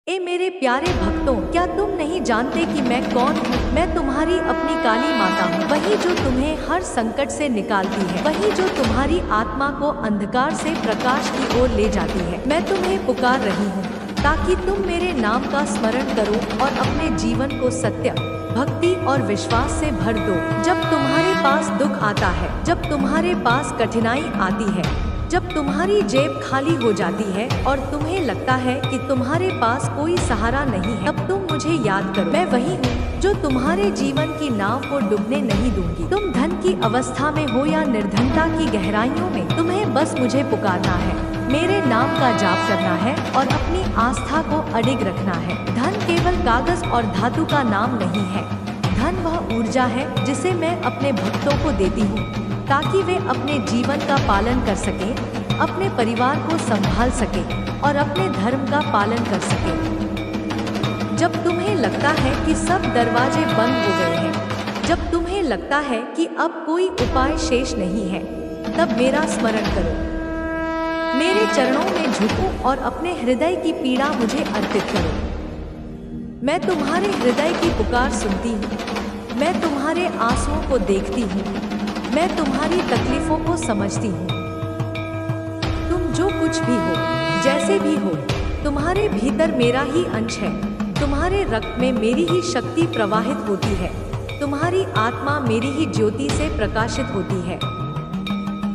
ए मेरे प्यारे भक्तों, क्या तुम नहीं जानते कि मैं कौन हूँ? मैं तुम्हारी अपनी काली माता हूँ, वही जो तुम्हें हर संकट से निकालती है, वही जो तुम्हारी आत्मा को अंधकार से प्रकाश की ओर ले जाती है। मैं तुम्हें पुकार रही हूँ ताकि तुम मेरे नाम का स्मरण करो और अपने जीवन को सत्य, भक्ति और विश्वास से भर दो। जब तुम्हारे पास दुख आता है, जब तुम्हारे पास कठिनाई आती है, जब तुम्हारी जेब खाली हो जाती है और तुम्हें लगता है कि तुम्हारे पास कोई सहारा नहीं है, तब तुम मुझे याद करो। मैं वही हूँ जो तुम्हारे जीवन की नाव को डूबने नहीं दूंगी। तुम धन की अवस्था में हो या निर्धनता की गहराइयों में, तुम्हें बस मुझे पुकारना है, मेरे नाम का जाप करना है और अपनी आस्था को अडिग रखना है। धन केवल कागज और धातु का नाम नहीं है। धन वह ऊर्जा है जिसे मैं अपने भक्तों को देती हूँ ताकि वे अपने जीवन का पालन कर सकें, अपने परिवार को संभाल सकें और अपने धर्म का पालन कर सकें। जब तुम्हें लगता है कि सब दरवाजे बंद हो गए हैं, जब तुम्हें लगता है कि अब कोई उपाय शेष नहीं है, तब मेरा स्मरण करो, मेरे चरणों में झुको और अपने हृदय की पीड़ा मुझे अर्पित करो। मैं तुम्हारे हृदय की पुकार सुनती हूँ, मैं तुम्हारे आंसुओं को देखती हूँ, मैं तुम्हारी तकलीफों को समझती हूँ। तुम जो कुछ भी हो, जैसे भी हो, तुम्हारे भीतर मेरा ही अंश है। तुम्हारे रक्त में मेरी ही शक्ति प्रवाहित होती है, तुम्हारी आत्मा मेरी ही ज्योति से प्रकाशित होती है।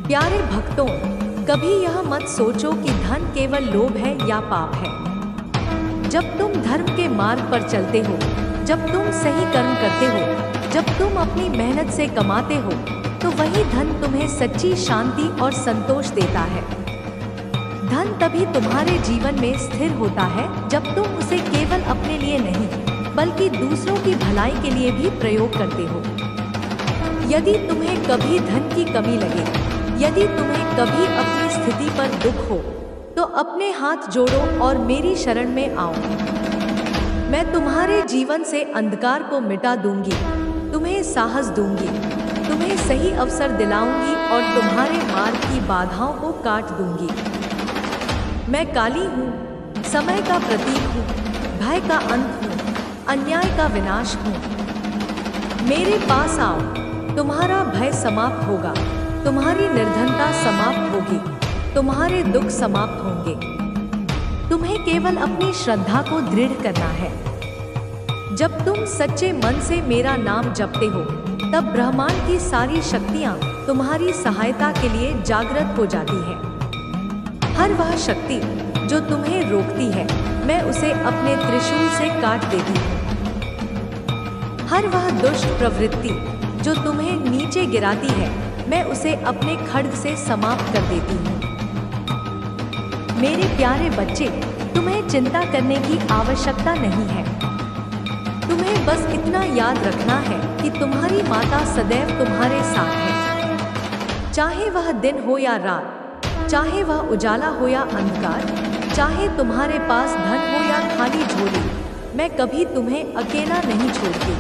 प्यारे भक्तों, कभी यह मत सोचो कि धन केवल लोभ है या पाप है। जब तुम धर्म के मार्ग पर चलते हो, जब तुम सही कर्म करते हो, जब तुम अपनी मेहनत से कमाते हो, तो वही धन तुम्हें सच्ची शांति और संतोष देता है। धन तभी तुम्हारे जीवन में स्थिर होता है जब तुम उसे केवल अपने लिए नहीं, बल्कि दूसरों की भलाई के लिए भी प्रयोग करते हो। यदि तुम्हें कभी धन की कमी लगे, यदि तुम्हें कभी अपनी स्थिति पर दुख हो, तो अपने हाथ जोड़ो और मेरी शरण में आओ। मैं तुम्हारे जीवन से अंधकार को मिटा दूंगी, तुम्हें साहस दूंगी, तुम्हें सही अवसर दिलाऊंगी और तुम्हारे मार्ग की बाधाओं को काट दूंगी। मैं काली हूँ, समय का प्रतीक हूँ, भय का अंत हूँ, अन्याय का विनाश हूँ। मेरे पास आओ, तुम्हारा भय समाप्त होगा, तुम्हारी निर्धनता समाप्त होगी, तुम्हारे दुख समाप्त होंगे। तुम्हें केवल अपनी श्रद्धा को दृढ़ करना है। जब तुम सच्चे मन से मेरा नाम जपते हो, तब ब्रह्मांड की सारी शक्तियाँ तुम्हारी सहायता के लिए जागृत हो जाती है। हर वह शक्ति जो तुम्हें रोकती है, मैं उसे अपने त्रिशूल से काट देती हूँ। हर वह दुष्ट प्रवृत्ति जो तुम्हें नीचे गिराती है, मैं उसे अपने खड्ग से समाप्त कर देती हूँ। मेरे प्यारे बच्चे, तुम्हें चिंता करने की आवश्यकता नहीं है। तुम्हें बस इतना याद रखना है कि तुम्हारी माता सदैव तुम्हारे साथ है। चाहे वह दिन हो या रात, चाहे वह उजाला हो या अंधकार, चाहे तुम्हारे पास धन हो या खाली झोली, मैं कभी तुम्हें अकेला नहीं छोड़ती।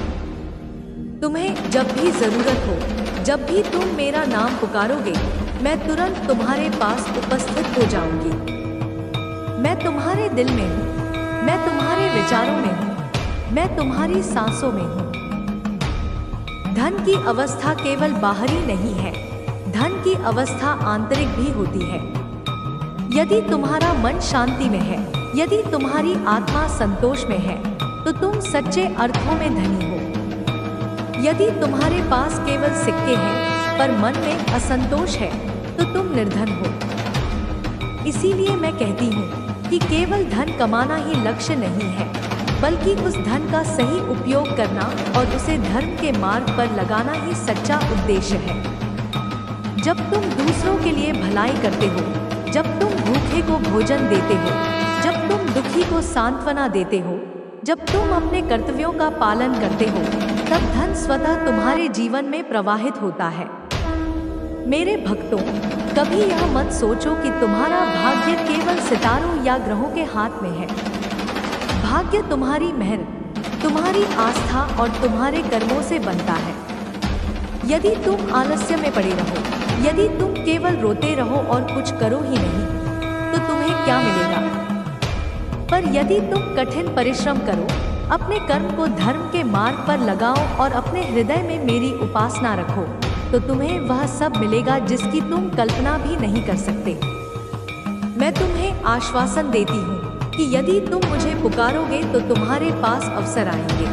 तुम्हें जब भी जरूरत हो, जब भी तुम मेरा नाम पुकारोगे, मैं तुरंत तुम्हारे पास उपस्थित हो जाऊंगी। मैं तुम्हारे दिल में हूँ, मैं तुम्हारे विचारों में हूँ, मैं तुम्हारी सांसों में हूँ। धन की अवस्था केवल बाहरी नहीं है, धन की अवस्था आंतरिक भी होती है। यदि तुम्हारा मन शांति में है, यदि तुम्हारी आत्मा संतोष में है, तो तुम सच्चे अर्थों में धनी हो। यदि तुम्हारे पास केवल सिक्के हैं पर मन में असंतोष है, तो तुम निर्धन हो। इसीलिए मैं कहती हूँ कि केवल धन कमाना ही लक्ष्य नहीं है, बल्कि उस धन का सही उपयोग करना और उसे धर्म के मार्ग पर लगाना ही सच्चा उद्देश्य है। जब तुम दूसरों के लिए भलाई करते हो, जब तुम भूखे को भोजन देते हो, जब तुम दुखी को सांत्वना देते हो, जब तुम अपने कर्तव्यों का पालन करते हो, तब धन स्वतः तुम्हारे जीवन में प्रवाहित होता है। मेरे भक्तों, कभी यह मत सोचो कि तुम्हारा भाग्य केवल सितारों या ग्रहों के हाथ में है। भाग्य तुम्हारी मेहनत, तुम्हारी आस्था और तुम्हारे कर्मों से बनता है। यदि तुम आलस्य में पड़े रहो, यदि तुम केवल रोते रहो और कुछ करो ही नहीं, तो तुम्हें क्या मिलेगा? पर यदि तुम कठिन परिश्रम करो, अपने कर्म को धर्म के मार्ग पर लगाओ और अपने हृदय में मेरी उपासना रखो, तो तुम्हें वह सब मिलेगा जिसकी तुम कल्पना भी नहीं कर सकते। मैं तुम्हें आश्वासन देती हूँ कि यदि तुम मुझे पुकारोगे तो तुम्हारे पास अवसर आएंगे।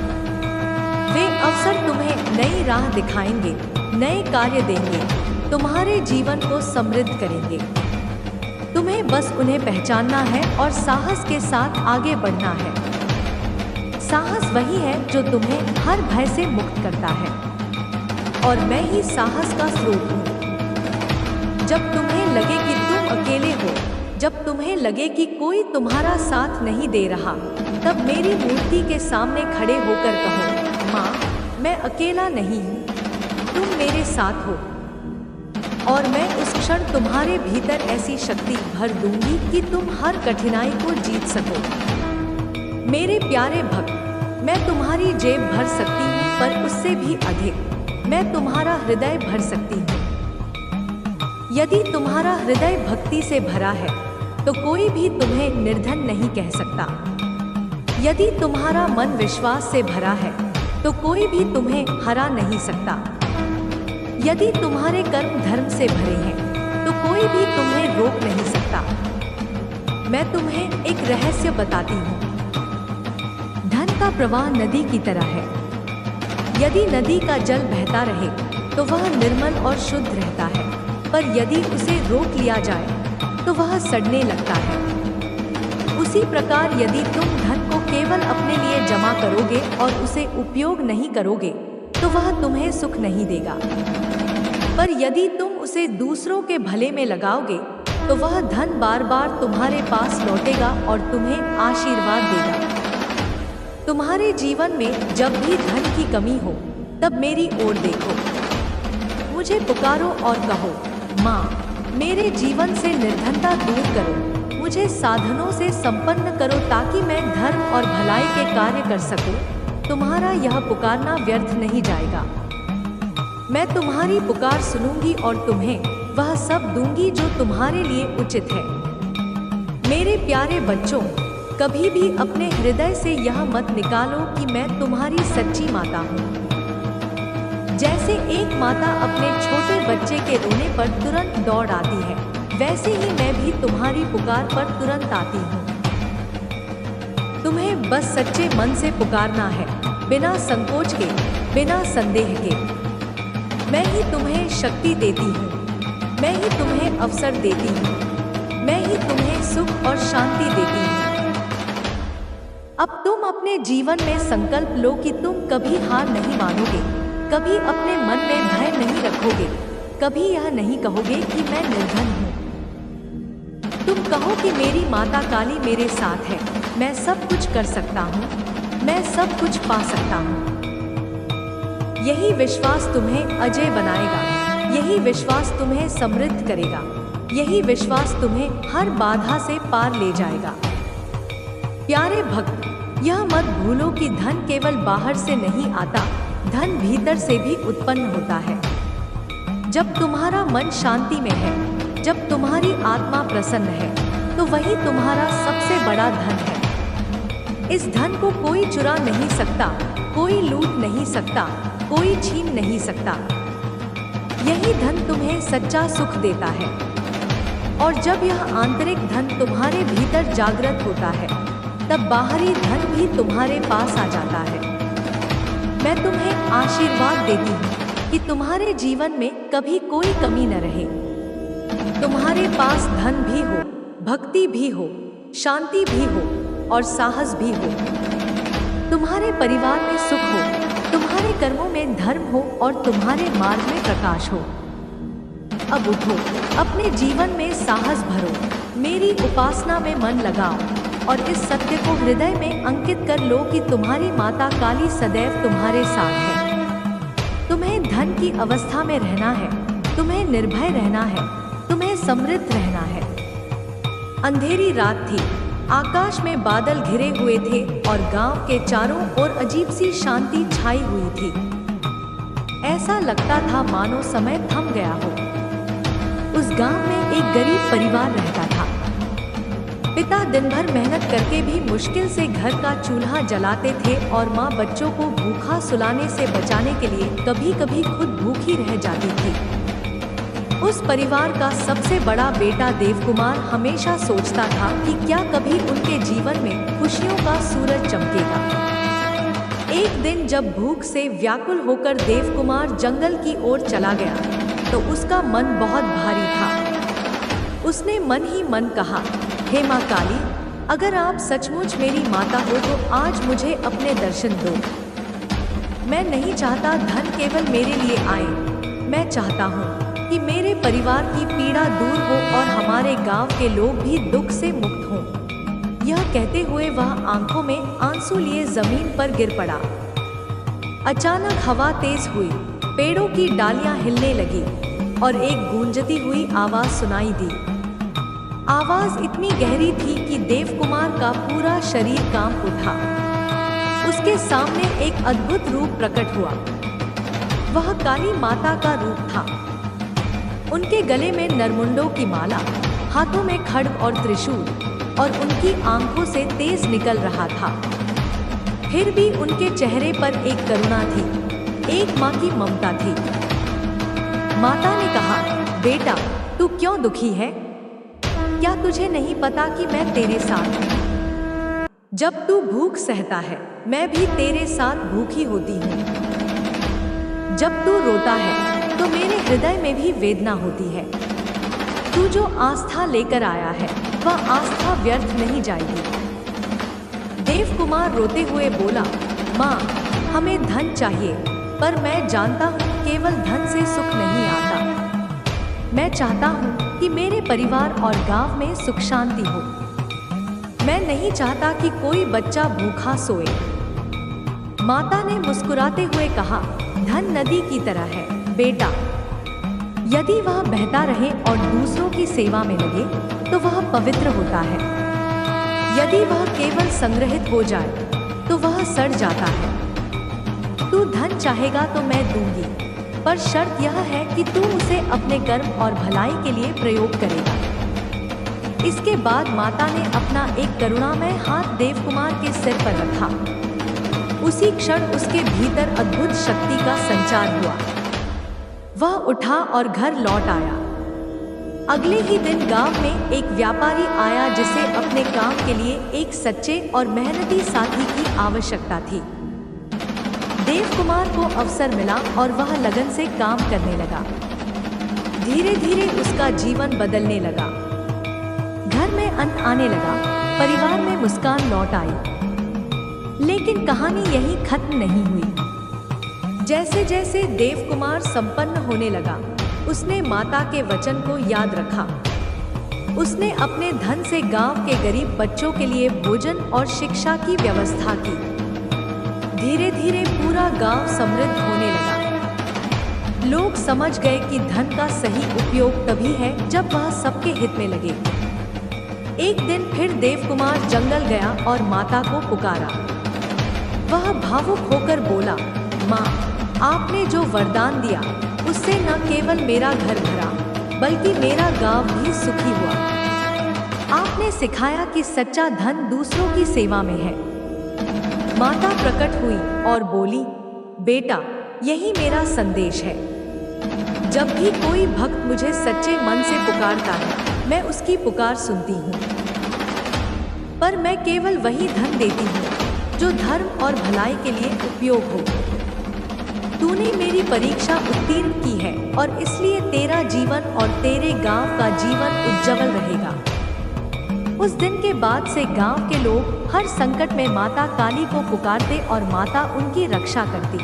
वे अवसर तुम्हें नई राह दिखाएंगे, नए कार्य देंगे, तुम्हारे जीवन को समृद्ध करेंगे। तुम्हें बस उन्हें पहचानना है और साहस के साथ आगे बढ़ना है। साहस वही है जो तुम्हें हर भय से मुक्त करता है, और मैं ही साहस का स्रोत हूँ। जब तुम्हें लगे कि तुम अकेले हो, जब तुम्हें लगे कि कोई तुम्हारा साथ नहीं दे रहा, तब मेरी मूर्ति के सामने खड़े होकर कहो, माँ, मैं अकेला नहीं हूँ, तुम मेरे साथ हो। और मैं उस क्षण तुम्हारे भीतर ऐसी शक्ति भर दूंगी कि तुम हर कठिनाई को जीत सको। मेरे प्यारे भक्त, मैं तुम्हारी जेब भर सकती हूँ, पर उससे भी अधिक मैं तुम्हारा हृदय भर सकती हूँ। यदि तुम्हारा हृदय भक्ति से भरा है तो कोई भी तुम्हें निर्धन नहीं कह सकता। यदि तुम्हारा मन विश्वास से भरा है तो कोई भी तुम्हें हरा नहीं सकता। यदि तुम्हारे कर्म धर्म से भरे हैं तो कोई भी तुम्हें रोक नहीं सकता। मैं तुम्हें एक रहस्य बताती हूँ। धन का प्रवाह नदी की तरह है। यदि नदी का जल बहता रहे तो वह निर्मल और शुद्ध रहता है, पर यदि उसे रोक लिया जाए तो वह सड़ने लगता है। उसी प्रकार यदि तुम धन को केवल अपने लिए जमा करोगे और उसे उपयोग नहीं करोगे तो वह तुम्हें सुख नहीं देगा। पर यदि तुम उसे दूसरों के भले में लगाओगे तो वह धन बार बार तुम्हारे पास लौटेगा और तुम्हें आशीर्वाद देगा। तुम्हारे जीवन में जब भी धन की कमी हो तब मेरी ओर देखो, मुझे पुकारो और कहो, माँ, मेरे जीवन से निर्धनता दूर करो, मुझे साधनों से संपन्न करो ताकि मैं धर्म और भलाई के कार्य कर सकूं। तुम्हारा यह पुकारना व्यर्थ नहीं जाएगा। मैं तुम्हारी पुकार सुनूंगी और तुम्हें वह सब दूंगी जो तुम्हारे लिए उचित है। मेरे प्यारे बच्चों, कभी भी अपने हृदय से यह मत निकालो कि मैं तुम्हारी सच्ची माता हूँ। जैसे एक माता अपने छोटे बच्चे के रोने पर तुरंत दौड़ आती है, वैसे ही मैं भी तुम्हारी पुकार पर तुरंत आती हूँ। तुम्हें बस सच्चे मन से पुकारना है, बिना संकोच के, बिना संदेह के। मैं ही तुम्हें शक्ति देती हूँ, मैं ही तुम्हें अवसर देती हूँ, मैं ही तुम्हें सुख और शांति देती हूँ। अब तुम अपने जीवन में संकल्प लो कि तुम कभी हार नहीं मानोगे, कभी अपने मन में भय नहीं रखोगे, कभी यह नहीं कहोगे कि मैं निर्धन हूँ। तुम कहो कि मेरी माता काली मेरे साथ है, मैं सब कुछ कर सकता हूँ, मैं सब कुछ पा सकता हूँ। यही विश्वास तुम्हें अजय बनाएगा, यही विश्वास तुम्हें समृद्ध करेगा, यही विश्वास तुम्हें हर बाधा से पार ले जाएगा। प्यारे भक्त, यह मत भूलो कि धन केवल बाहर से नहीं आता, धन भीतर से भी उत्पन्न होता है। जब तुम्हारा मन शांति में है, जब तुम्हारी आत्मा प्रसन्न है, तो वही तुम्हारा सबसे बड़ा धन है। इस धन को कोई चुरा नहीं सकता, कोई लूट नहीं सकता, कोई छीन नहीं सकता। यही धन तुम्हें सच्चा सुख देता है। और जब यह आंतरिक धन तुम्हारे भीतर जागृत होता है, तब बाहरी धन भी तुम्हारे पास आ जाता है। मैं तुम्हें आशीर्वाद देती हूँ कि तुम्हारे जीवन में कभी कोई कमी न रहे। तुम्हारे पास धन भी हो, भक्ति भी हो, शांति भी हो और साहस भी हो। तुम्हारे परिवार में सुख हो, तुम्हारे कर्मों में धर्म हो और तुम्हारे मार्ग में प्रकाश हो। अब उठो, अपने जीवन में साहस भरो, मेरी उपासना में मन लगाओ और इस सत्य को हृदय में अंकित कर लो कि तुम्हारी माता काली सदैव तुम्हारे साथ है। तुम्हें धन की अवस्था में रहना है, तुम्हें निर्भय रहना है, तुम्हें समृद्ध रहना है। अंधेरी रात थी, आकाश में बादल घिरे हुए थे और गांव के चारों ओर अजीब सी शांति छाई हुई थी। ऐसा लगता था मानो समय थम गया हो। उस गांव में एक गरीब परिवार रहता था। पिता दिन भर मेहनत करके भी मुश्किल से घर का चूल्हा जलाते थे और माँ बच्चों को भूखा सुलाने से बचाने के लिए कभी कभी खुद भूखी रह जाती थी। उस परिवार का सबसे बड़ा बेटा देवकुमार हमेशा सोचता था कि क्या कभी उनके जीवन में खुशियों का सूरज चमकेगा। एक दिन जब भूख से व्याकुल होकर देवकुमार जंगल की ओर चला गया तो उसका मन बहुत भारी था। उसने मन ही मन कहा, हे माँ काली, अगर आप सचमुच मेरी माता हो तो आज मुझे अपने दर्शन दो। मैं नहीं चाहता धन केवल मेरे लिए आए, मैं चाहता हूँ कि मेरे परिवार की पीड़ा दूर हो और हमारे गांव के लोग भी दुख से मुक्त हों। यह कहते हुए वह आंखों में आंसू लिए जमीन पर गिर पड़ा। अचानक हवा तेज हुई, पेड़ों की डालियां हिलने लगी और एक गूंजती हुई आवाज सुनाई दी। आवाज इतनी गहरी थी कि देवकुमार का पूरा शरीर कांप उठा। उसके सामने एक अद्भुत रूप प्रकट हुआ। वह काली माता का रूप था। उनके गले में नरमुंडों की माला, हाथों में खड्ग और त्रिशूल और उनकी आंखों से तेज निकल रहा था। फिर भी उनके चेहरे पर एक करुणा थी, एक माँ की ममता थी। माता ने कहा, बेटा, तू क्यों दुखी है? क्या तुझे नहीं पता कि मैं तेरे साथ हूँ? जब तू भूख सहता है, मैं भी तेरे साथ भूखी होती हूँ। जब तू रोता है तो मेरे हृदय में भी वेदना होती है। तू जो आस्था लेकर आया है, वह आस्था व्यर्थ नहीं जाएगी। देवकुमार रोते हुए बोला, माँ, हमें धन चाहिए, पर मैं जानता हूँ केवल धन से सुख नहीं आता। मैं चाहता हूँ कि मेरे परिवार और गांव में सुख शांति हो। मैं नहीं चाहता कि कोई बच्चा भूखा सोए। माता ने मुस्कुराते हुए कहा, धन नदी की तरह है बेटा। यदि वह बहता रहे और दूसरों की सेवा में लगे तो वह पवित्र होता है। यदि वह केवल संग्रहित हो जाए तो वह सड़ जाता है। तू धन चाहेगा तो मैं दूंगी, पर शर्त यह है कि तू उसे अपने कर्म और भलाई के लिए प्रयोग करेगा। इसके बाद माता ने अपना एक करुणामय हाथ देवकुमार के सिर पर रखा। उसी क्षण उसके भीतर अद्भुत शक्ति का संचार हुआ। वह उठा और घर लौट आया। अगले ही दिन गांव में एक व्यापारी आया जिसे अपने काम के लिए एक सच्चे और मेहनती साथी की आवश्यकता थी। देवकुमार को अवसर मिला और वह लगन से काम करने लगा। धीरे धीरे उसका जीवन बदलने लगा। घर में अन्न आने लगा, परिवार में मुस्कान लौट आई। लेकिन कहानी यहीं खत्म नहीं हुई। जैसे जैसे देवकुमार संपन्न होने लगा, उसने माता के वचन को याद रखा। उसने अपने धन से गांव के गरीब बच्चों के लिए भोजन और शिक्षा की व्यवस्था की। धीरे धीरे पूरा गांव समृद्ध होने लगा। लोग समझ गए कि धन का सही उपयोग तभी है जब वह सबके हित में लगे। एक दिन फिर देवकुमार जंगल गया और माता को पुकारा। वह भावुक होकर बोला, माँ, आपने जो वरदान दिया उससे न केवल मेरा घर भरा बल्कि मेरा गांव भी सुखी हुआ। आपने सिखाया कि सच्चा धन दूसरों की सेवा में है। माता प्रकट हुई और बोली, बेटा, यही मेरा संदेश है। जब भी कोई भक्त मुझे सच्चे मन से पुकारता है, मैं उसकी पुकार सुनती हूँ। पर मैं केवल वही धन देती हूँ जो धर्म और भलाई के लिए उपयोग हो। तूने मेरी परीक्षा उत्तीर्ण की है और इसलिए तेरा जीवन और तेरे गांव का जीवन उज्जवल रहेगा। उस दिन के बाद से गांव के लोग हर संकट में माता काली को पुकारते और माता उनकी रक्षा करती।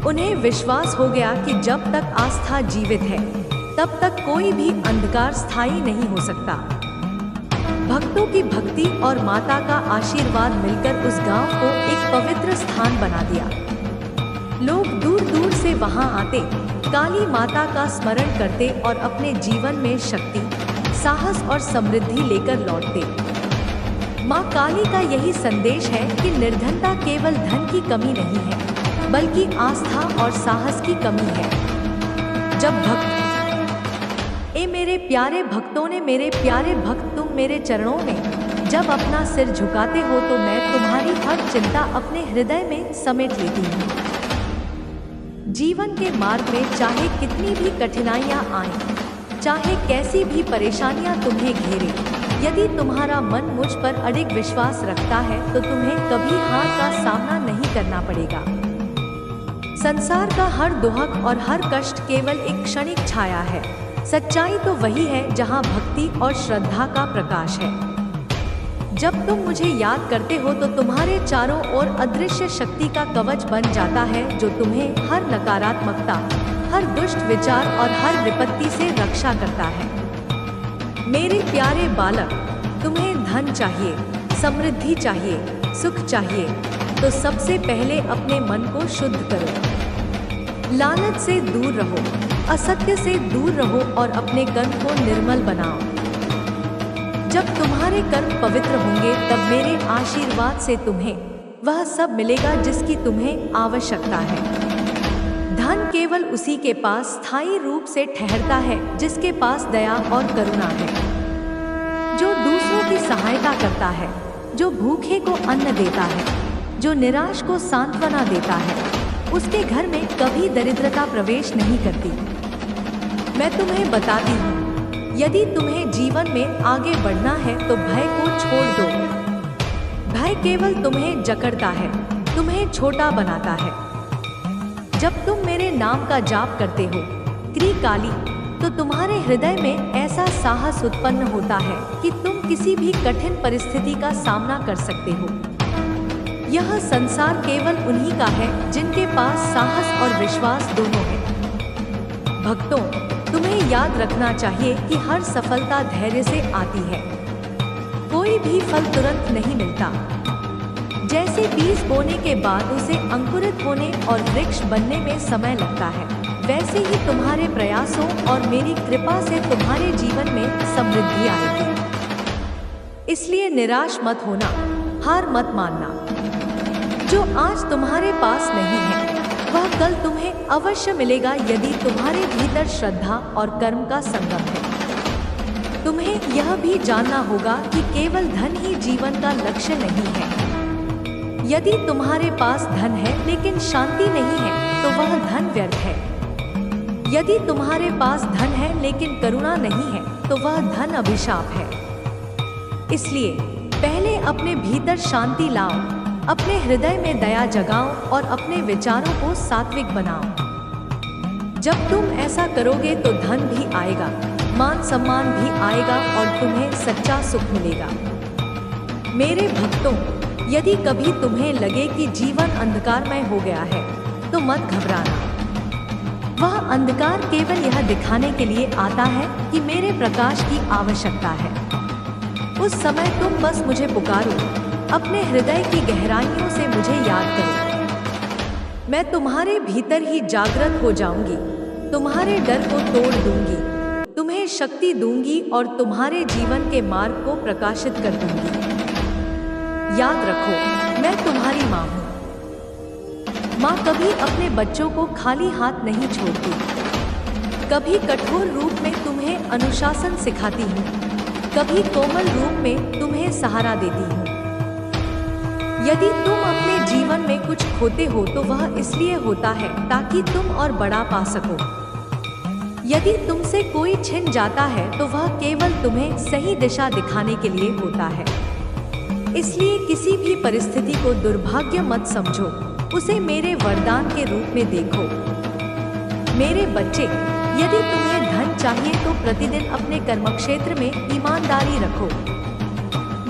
उन्हें विश्वास हो गया कि जब तक आस्था जीवित है, तब तक कोई भी अंधकार स्थायी नहीं हो सकता। भक्तों की भक्ति और माता का आशीर्वाद मिलकर उस गांव को एक पवित्र स्थान बना दिया। लोग दूर दूर से वहां आते, काली माता का स्मरण करते और अपने जीवन में शक्ति, साहस और समृद्धि लेकर लौटते। माँ काली का यही संदेश है कि निर्धनता केवल धन की कमी नहीं है, बल्कि आस्था और साहस की कमी है। जब भक्त, मेरे प्यारे भक्तों ने, मेरे प्यारे भक्त, तुम मेरे चरणों में जब अपना सिर झुकाते हो तो मैं तुम्हारी हर चिंता अपने हृदय में समेट लेती हूँ। जीवन के मार्ग में चाहे कितनी भी कठिनाइयाँ आएं, चाहे कैसी भी परेशानियाँ तुम्हें घेरे, यदि तुम्हारा मन मुझ पर अडिग विश्वास रखता है तो तुम्हें कभी हार का सामना नहीं करना पड़ेगा। संसार का हर दुहक और हर कष्ट केवल एक क्षणिक छाया है। सच्चाई तो वही है जहाँ भक्ति और श्रद्धा का प्रकाश है। जब तुम मुझे याद करते हो तो तुम्हारे चारों ओर अदृश्य शक्ति का कवच बन जाता है जो तुम्हें हर नकारात्मकता, हर दुष्ट विचार और हर विपत्ति से रक्षा करता है। मेरे प्यारे बालक, तुम्हें धन चाहिए, समृद्धि चाहिए, सुख चाहिए, तो सबसे पहले अपने मन को शुद्ध करो। लालच से दूर रहो, असत्य से दूर रहो और अपने कर्म को निर्मल बनाओ। जब तुम्हारे कर्म पवित्र होंगे तब मेरे आशीर्वाद से तुम्हें वह सब मिलेगा जिसकी तुम्हें आवश्यकता है। धन केवल उसी के पास स्थायी रूप से ठहरता है जिसके पास दया और करुणा है, जो दूसरों की सहायता करता है, जो भूखे को अन्न देता है, जो निराश को सांत्वना देता है। उसके घर में कभी दरिद्रता प्रवेश नहीं करती। मैं तुम्हें बताती हूँ, यदि तुम्हें जीवन में आगे बढ़ना है तो भय को छोड़ दो। भय केवल तुम्हें जकड़ता है, तुम्हें छोटा बनाता है। जब तुम मेरे नाम का जाप करते हो क्री काली, तो तुम्हारे हृदय में ऐसा साहस उत्पन्न होता है कि तुम किसी भी कठिन परिस्थिति का सामना कर सकते हो। यह संसार केवल उन्हीं का है जिनके पास साहस और विश्वास दोनों है। भक्तों, तुम्हें याद रखना चाहिए कि हर सफलता धैर्य से आती है। कोई भी फल तुरंत नहीं मिलता। जैसे बीज बोने के बाद उसे अंकुरित होने और वृक्ष बनने में समय लगता है, वैसे ही तुम्हारे प्रयासों और मेरी कृपा से तुम्हारे जीवन में समृद्धि आएगी। इसलिए निराश मत होना, हार मत मानना। जो आज तुम्हारे पास नहीं है वह कल तुम्हें अवश्य मिलेगा यदि तुम्हारे भीतर श्रद्धा और कर्म का संगम है। तुम्हें यह भी जानना होगा कि केवल धन ही जीवन का लक्ष्य नहीं है। यदि तुम्हारे पास धन है लेकिन शांति नहीं है तो वह धन व्यर्थ है। यदि तुम्हारे पास धन है लेकिन करुणा नहीं है तो वह धन अभिशाप है। इसलिए पहले अपने भीतर शांति लाओ, अपने हृदय में दया जगाओ और अपने विचारों को सात्विक बनाओ। जब तुम ऐसा करोगे तो धन भी आएगा, मान सम्मान भी आएगा और तुम्हें सच्चा सुख मिलेगा। मेरे भक्तों, यदि कभी तुम्हें लगे कि जीवन अंधकारमय हो गया है तो मत घबराना। वह अंधकार केवल यह दिखाने के लिए आता है कि मेरे प्रकाश की आवश्यकता है। उस समय तुम बस मुझे पुकारो, अपने हृदय की गहराइयों से मुझे याद करो। मैं तुम्हारे भीतर ही जागृत हो जाऊंगी, तुम्हारे डर को तोड़ दूंगी, तुम्हें शक्ति दूंगी और तुम्हारे जीवन के मार्ग को प्रकाशित कर दूंगी। याद रखो, मैं तुम्हारी माँ हूँ। माँ कभी अपने बच्चों को खाली हाथ नहीं छोड़ती। कभी कठोर रूप में तुम्हें अनुशासन सिखाती हूँ, कभी कोमल रूप में तुम्हें सहारा देती हूँ। यदि तुम अपने जीवन में कुछ खोते हो तो वह इसलिए होता है ताकि तुम और बड़ा पा सको। यदि तुमसे कोई छिन जाता है तो वह केवल तुम्हें सही दिशा दिखाने के लिए होता है। इसलिए किसी भी परिस्थिति को दुर्भाग्य मत समझो, उसे मेरे वरदान के रूप में देखो। मेरे बच्चे, यदि तुम्हें धन चाहिए तो प्रतिदिन अपने कर्मक्षेत्र में ईमानदारी रखो।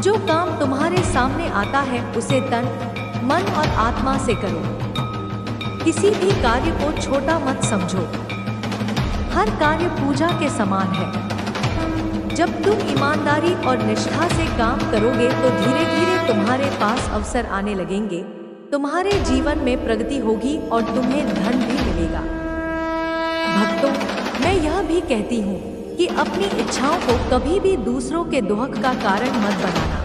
जो काम तुम्हारे सामने आता है उसे तन, मन और आत्मा से करो। किसी भी कार्य को छोटा मत समझो। हर कार्य पूजा के समान है। जब तुम ईमानदारी और निष्ठा से काम करोगे तो धीरे धीरे तुम्हारे पास अवसर आने लगेंगे, तुम्हारे जीवन में प्रगति होगी और तुम्हें धन भी मिलेगा। भक्तों, मैं यह भी कहती हूँ कि अपनी इच्छाओं को कभी भी दूसरों के दुहक का कारण मत बनाना।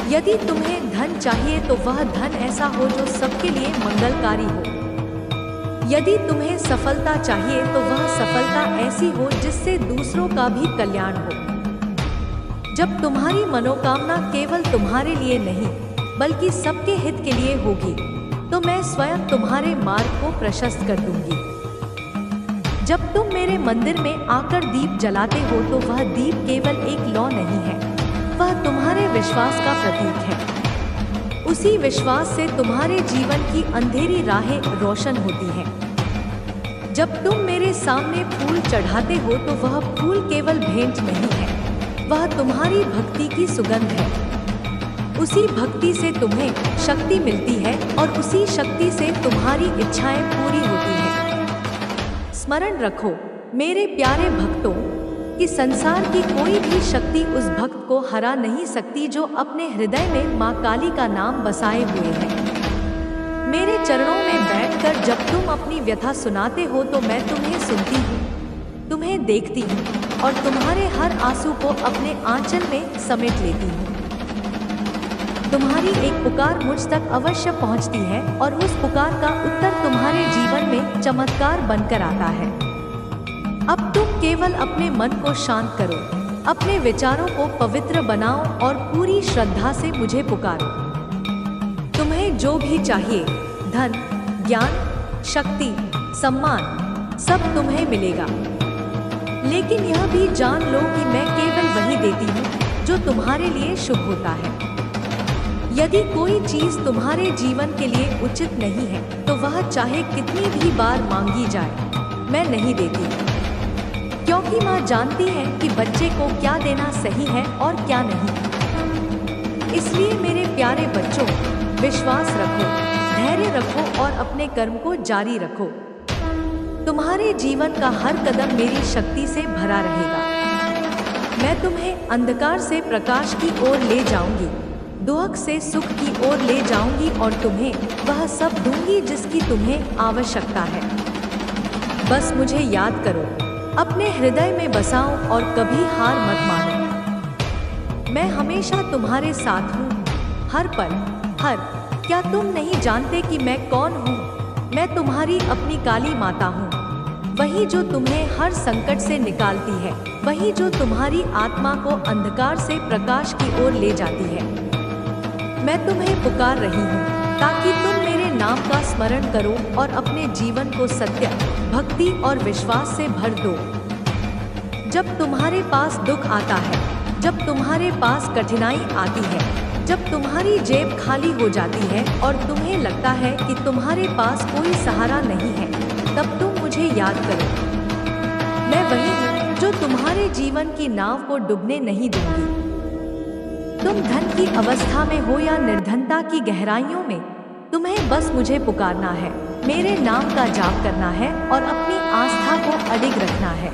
यदि तुम्हें धन चाहिए तो वह धन ऐसा हो जो सबके लिए मंगलकारी हो। यदि तुम्हें सफलता चाहिए तो वह सफलता ऐसी हो जिससे दूसरों का भी कल्याण हो। जब तुम्हारी मनोकामना केवल तुम्हारे लिए नहीं बल्कि सबके हित के लिए होगी, तो मैं स्वयं तुम्हारे मार्ग को प्रशस्त कर दूंगी। जब तुम मेरे मंदिर में आकर दीप जलाते हो तो वह दीप केवल एक लौ नहीं है, वह तुम्हारे विश्वास का प्रतीक है। उसी विश्वास से तुम्हारे जीवन की अंधेरी राहें रोशन होती हैं। जब तुम मेरे सामने फूल चढ़ाते हो तो वह फूल केवल भेंट नहीं है, वह तुम्हारी भक्ति की सुगंध है। उसी भक्ति से तुम्हें शक्ति मिलती है और उसी शक्ति से तुम्हारी इच्छाएं पूरी होती हैं। स्मरण रखो मेरे प्यारे भक्तों कि संसार की कोई भी शक्ति उस भक्त को हरा नहीं सकती जो अपने हृदय में माँ काली का नाम बसाए हुए है। मेरे चरणों में बैठकर जब तुम अपनी व्यथा सुनाते हो तो मैं तुम्हें सुनती हूँ, तुम्हें देखती हूँ और तुम्हारे हर आंसू को अपने आंचल में समेट लेती हूँ। तुम्हारी एक पुकार मुझ तक अवश्य पहुंचती है और उस पुकार का उत्तर तुम्हारे जीवन में चमत्कार बनकर आता है। अब तुम केवल अपने मन को शांत करो, अपने विचारों को पवित्र बनाओ और पूरी श्रद्धा से मुझे पुकारो। तुम्हें जो भी चाहिए, धन, ज्ञान, शक्ति, सम्मान, सब तुम्हें मिलेगा। लेकिन यह भी जान लो कि मैं केवल वही देती हूँ जो तुम्हारे लिए शुभ होता है। यदि कोई चीज तुम्हारे जीवन के लिए उचित नहीं है तो वह चाहे कितनी भी बार मांगी जाए, मैं नहीं देती, क्योंकि माँ जानती है कि बच्चे को क्या देना सही है और क्या नहीं। इसलिए मेरे प्यारे बच्चों, विश्वास रखो, धैर्य रखो और अपने कर्म को जारी रखो। तुम्हारे जीवन का हर कदम मेरी शक्ति से भरा रहेगा। मैं तुम्हें अंधकार से प्रकाश की ओर ले जाऊंगी, दुख से सुख की ओर ले जाऊंगी और तुम्हें वह सब दूंगी जिसकी तुम्हें आवश्यकता है। बस मुझे याद करो, अपने हृदय में बसाओ और कभी हार मत मानो। मैं हमेशा तुम्हारे साथ हूँ, हर पल, हर। क्या तुम नहीं जानते कि मैं कौन हूँ? मैं तुम्हारी अपनी काली माता हूँ, वही जो तुम्हें हर संकट से निकालती है, वही जो तुम्हारी आत्मा को अंधकार से प्रकाश की ओर ले जाती है। मैं तुम्हें पुकार रही हूँ ताकि तुम मेरे नाम का स्मरण करो और अपने जीवन को सत्य, भक्ति और विश्वास से भर दो। जब तुम्हारे पास दुख आता है, जब तुम्हारे पास कठिनाई आती है, जब तुम्हारी जेब खाली हो जाती है और तुम्हें लगता है कि तुम्हारे पास कोई सहारा नहीं है, तब तुम मुझे याद करो। मैं वही हूँ जो तुम्हारे जीवन की नाव को डूबने नहीं दूंगी। तुम धन की अवस्था में हो या निर्धनता की गहराइयों में, तुम्हें बस मुझे पुकारना है, मेरे नाम का जाप करना है और अपनी आस्था को अडिग रखना है।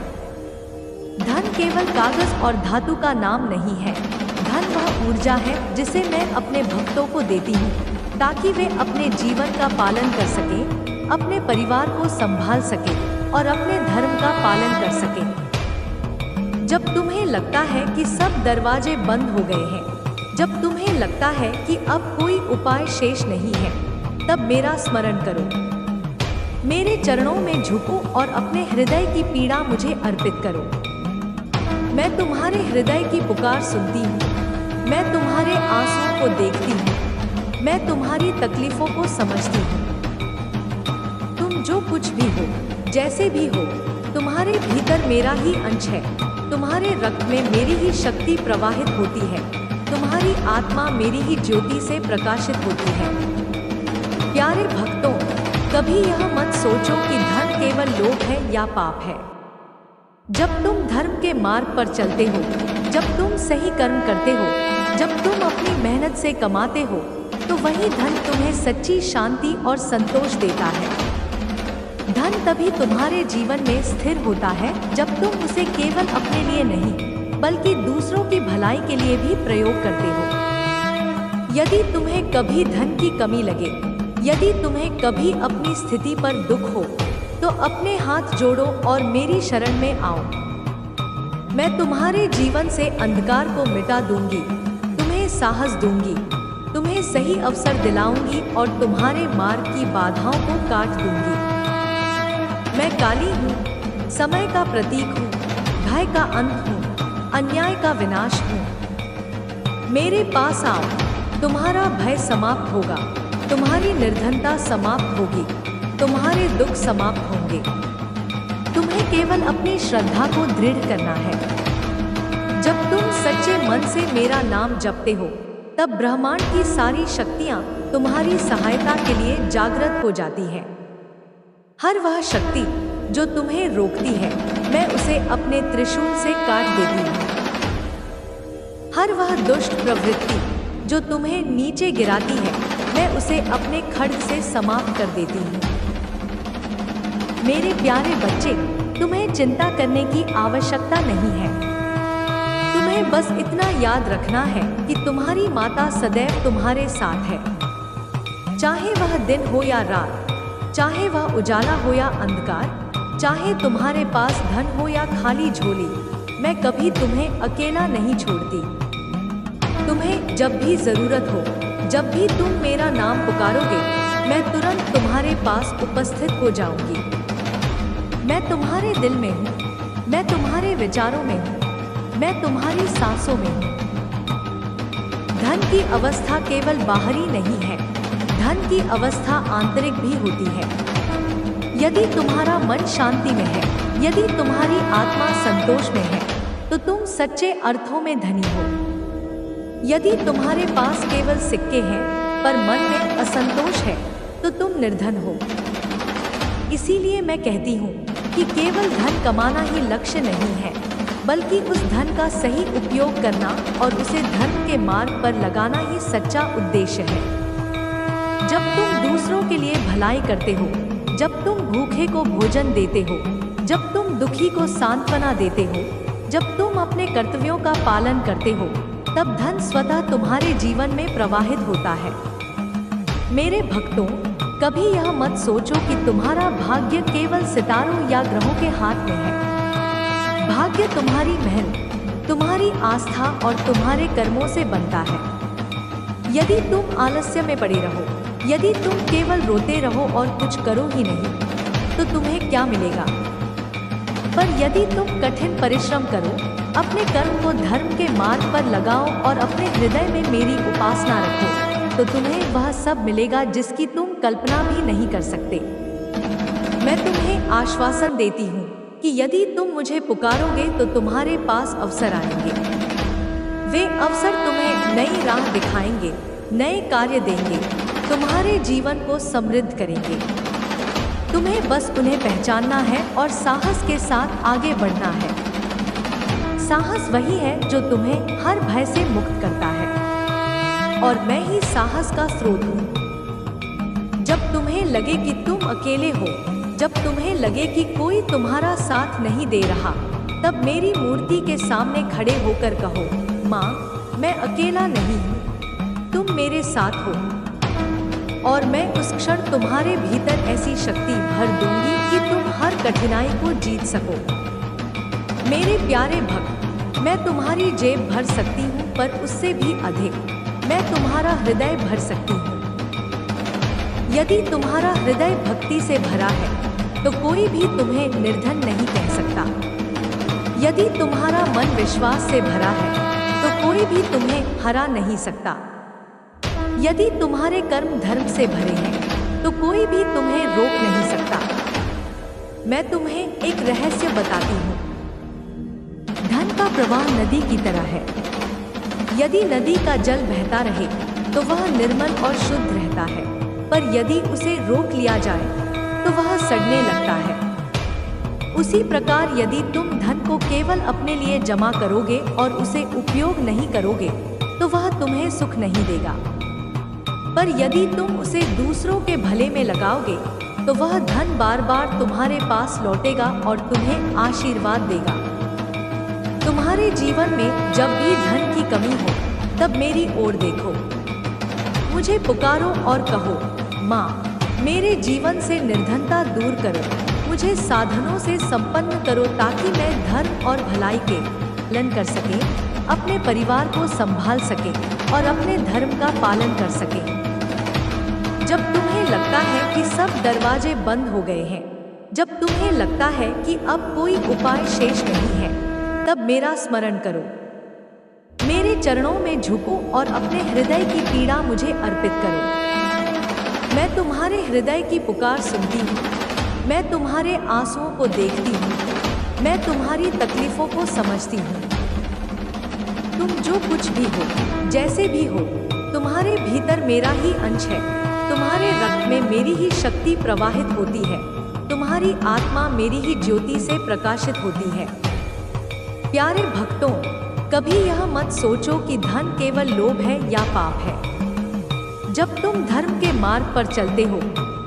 धन केवल कागज और धातु का नाम नहीं है, धन वह ऊर्जा है जिसे मैं अपने भक्तों को देती हूँ ताकि वे अपने जीवन का पालन कर सके, अपने परिवार को संभाल सके और अपने धर्म का पालन कर सके। जब तुम्हें लगता है कि सब दरवाजे बंद हो गए हैं, जब तुम्हें लगता है कि अब कोई उपाय शेष नहीं है, तब मेरा स्मरण करो, मेरे चरणों में झुको और अपने हृदय की पीड़ा मुझे अर्पित करो। मैं तुम्हारे हृदय की पुकार सुनती हूँ, मैं तुम्हारे आंसुओं को देखती हूँ, मैं तुम्हारी तकलीफों को समझती हूँ। तुम जो कुछ भी हो, जैसे भी हो, तुम्हारे भीतर मेरा ही अंश है, तुम्हारे रक्त में मेरी ही शक्ति प्रवाहित होती है, तुम्हारी आत्मा मेरी ही ज्योति से प्रकाशित होती है। प्यारे भक्तों, कभी यह मत सोचो कि धन केवल लोभ है या पाप है। जब तुम धर्म के मार्ग पर चलते हो, जब तुम सही कर्म करते हो, जब तुम अपनी मेहनत से कमाते हो, तो वही धन तुम्हें सच्ची शांति और संतोष देता है। धन तभी तुम्हारे जीवन में स्थिर होता है जब तुम उसे केवल अपने लिए नहीं बल्कि दूसरों की भलाई के लिए भी प्रयोग करते हो। यदि तुम्हें कभी धन की कमी लगे, यदि तुम्हें कभी अपनी स्थिति पर दुख हो, तो अपने हाथ जोड़ो और मेरी शरण में आओ। मैं तुम्हारे जीवन से अंधकार को मिटा दूंगी, तुम्हें साहस दूंगी, तुम्हें सही अवसर दिलाऊंगी और तुम्हारे मार्ग की बाधाओं को काट दूंगी। मैं काली हूँ, समय का प्रतीक हूँ, भय का अंत हूँ, अन्याय का विनाश हूँ, मेरे पास आओ, तुम्हारा भय समाप्त होगा, तुम्हारी निर्धनता समाप्त होगी, तुम्हारे दुख समाप्त होंगे। तुम्हें केवल अपनी श्रद्धा को दृढ़ करना है। जब तुम सच्चे मन से मेरा नाम जपते हो, तब ब्रह्मांड की सारी शक्तियां तुम्हारी सहायता के लिए जागृत हो जाती हैं। हर वह शक्ति जो तुम्हें रोकती है, मैं उसे अपने त्रिशूल से काट देती हूँ। हर वह दुष्ट प्रवृत्ति जो तुम्हें नीचे गिराती है, मैं उसे अपने खड्ग से समाप्त कर देती हूँ। मेरे प्यारे बच्चे, तुम्हें चिंता करने की आवश्यकता नहीं है। तुम्हें बस इतना याद रखना है कि तुम्हारी माता सदैव तुम्हारे साथ है। चाहे वह दिन हो या रात, चाहे वह उजाला हो या अंधकार, चाहे तुम्हारे पास धन हो या खाली झोली, मैं कभी तुम्हें अकेला नहीं छोड़ती। तुम्हें जब भी जरूरत हो, जब भी तुम मेरा नाम पुकारोगे, मैं तुरंत तुम्हारे पास उपस्थित हो जाऊंगी। मैं तुम्हारे दिल में हूँ, मैं तुम्हारे विचारों में हूँ, मैं तुम्हारी सांसों में हूँ। धन की अवस्था केवल बाहरी नहीं है, धन की अवस्था आंतरिक भी होती है। यदि तुम्हारा मन शांति में है, यदि तुम्हारी आत्मा संतोष में है, तो तुम सच्चे अर्थों में धनी हो। यदि तुम्हारे पास केवल सिक्के हैं पर मन में असंतोष है, तो तुम निर्धन हो। इसीलिए मैं कहती हूँ कि केवल धन कमाना ही लक्ष्य नहीं है, बल्कि उस धन का सही उपयोग करना और उसे धर्म के मार्ग पर लगाना ही सच्चा उद्देश्य है। जब तुम दूसरों के लिए भलाई करते हो, जब तुम भूखे को भोजन देते हो, जब तुम दुखी को सांत्वना देते हो, जब तुम अपने कर्तव्यों का पालन करते हो, तब धन स्वतः तुम्हारे जीवन में प्रवाहित होता है। मेरे भक्तों, कभी यह मत सोचो कि तुम्हारा भाग्य केवल सितारों या ग्रहों के हाथ में है। भाग्य तुम्हारी मेहनत, तुम्हारी आस्था और तुम्हारे कर्मों से बनता है। यदि तुम आलस्य में पड़े रहो, यदि तुम केवल रोते रहो और कुछ करो ही नहीं, तो तुम्हें क्या मिलेगा? पर यदि तुम कठिन परिश्रम करो, अपने कर्म को धर्म के मार्ग पर लगाओ और अपने हृदय में मेरी उपासना रखो, तो तुम्हें वह सब मिलेगा जिसकी तुम कल्पना भी नहीं कर सकते। मैं तुम्हें आश्वासन देती हूँ कि यदि तुम मुझे पुकारोगे तो तुम्हारे पास अवसर आएंगे। वे अवसर तुम्हें नई राह दिखाएंगे, नए कार्य देंगे, तुम्हारे जीवन को समृद्ध करेंगे। तुम्हें बस उन्हें पहचानना है और साहस के साथ आगे बढ़ना है। साहस वही है जो तुम्हें हर भय से मुक्त करता है, और मैं ही साहस का स्रोत हूँ। जब तुम्हें लगे कि तुम अकेले हो, जब तुम्हें लगे कि कोई तुम्हारा साथ नहीं दे रहा, तब मेरी मूर्ति के सामने खड़े होकर कहो, माँ, मैं अकेला नहीं हूँ, तुम मेरे साथ हो। और मैं उस क्षण तुम्हारे भीतर ऐसी शक्ति भर दूंगी कि तुम हर कठिनाई को जीत सको। मेरे प्यारे भक्त, मैं तुम्हारी जेब भर सकती हूँ, पर उससे भी अधिक मैं तुम्हारा हृदय भर सकती हूँ। यदि तुम्हारा हृदय भक्ति से भरा है, तो कोई भी तुम्हें निर्धन नहीं कह सकता। यदि तुम्हारा मन विश्वास से भरा है, तो कोई भी तुम्हें हरा नहीं सकता। यदि तुम्हारे कर्म धर्म से भरे हैं, तो कोई भी तुम्हें रोक नहीं सकता। मैं तुम्हें एक रहस्य बताती हूँ। धन का प्रवाह नदी की तरह है। यदि नदी का जल बहता रहे, तो वह निर्मल और शुद्ध रहता है, पर यदि उसे रोक लिया जाए, तो वह सड़ने लगता है। उसी प्रकार यदि तुम धन को केवल अपने लिए जमा करोगे और उसे उपयोग नहीं करोगे, तो वह तुम्हें सुख नहीं देगा। पर यदि तुम उसे दूसरों के भले में लगाओगे, तो वह धन बार बार तुम्हारे पास लौटेगा और तुम्हें आशीर्वाद देगा। तुम्हारे जीवन में जब भी धन की कमी हो, तब मेरी ओर देखो, मुझे पुकारो और कहो, माँ, मेरे जीवन से निर्धनता दूर करो, मुझे साधनों से संपन्न करो, ताकि मैं धर्म और भलाई के पालन कर सके, अपने परिवार को संभाल सके और अपने धर्म का पालन कर सके। जब तुम्हें लगता है कि सब दरवाजे बंद हो गए हैं, जब तुम्हें लगता है कि अब कोई उपाय शेष नहीं है, तब मेरा स्मरण करो। मेरे चरणों में झुको और अपने हृदय की पीड़ा मुझे अर्पित करो। मैं तुम्हारे हृदय की पुकार सुनती हूँ, मैं तुम्हारे आंसुओं को देखती हूँ, मैं तुम्हारी तकलीफों को समझती हूँ। तुम जो कुछ भी हो, जैसे भी हो, तुम्हारे भीतर मेरा ही अंश है। तुम्हारे रक्त में मेरी ही शक्ति प्रवाहित होती है, तुम्हारी आत्मा मेरी ही ज्योति से प्रकाशित होती है। प्यारे भक्तों, कभी यह मत सोचो कि धन केवल लोभ है या पाप है। जब तुम धर्म के मार्ग पर चलते हो,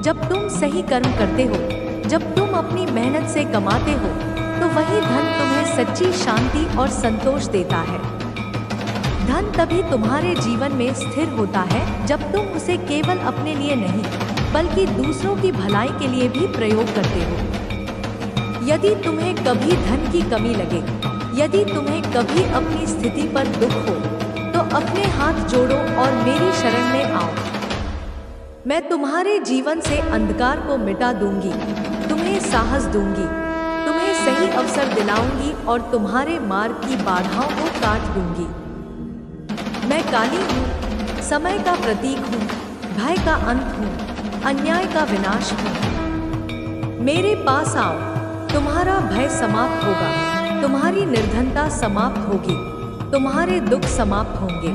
जब तुम सही कर्म करते हो, जब तुम अपनी मेहनत से कमाते हो, तो वही धन तुम्हें सच्ची शांति और संतोष देता है। धन तभी तुम्हारे जीवन में स्थिर होता है जब तुम उसे केवल अपने लिए नहीं, बल्कि दूसरों की भलाई के लिए भी प्रयोग करते हो। यदि तुम्हें कभी धन की कमी लगे, यदि तुम्हें कभी अपनी स्थिति पर दुख हो, तो अपने हाथ जोड़ो और मेरी शरण में आओ। मैं तुम्हारे जीवन से अंधकार को मिटा दूंगी, तुम्हें साहस दूंगी, तुम्हें सही अवसर दिलाऊंगी और तुम्हारे मार्ग की बाधाओं को काट दूंगी। मैं काली हूँ, समय का प्रतीक हूँ, भय का अंत हूँ, अन्याय का विनाश हूँ। मेरे पास आओ, तुम्हारा भय समाप्त होगा, तुम्हारी निर्धनता समाप्त होगी, तुम्हारे दुख समाप्त होंगे।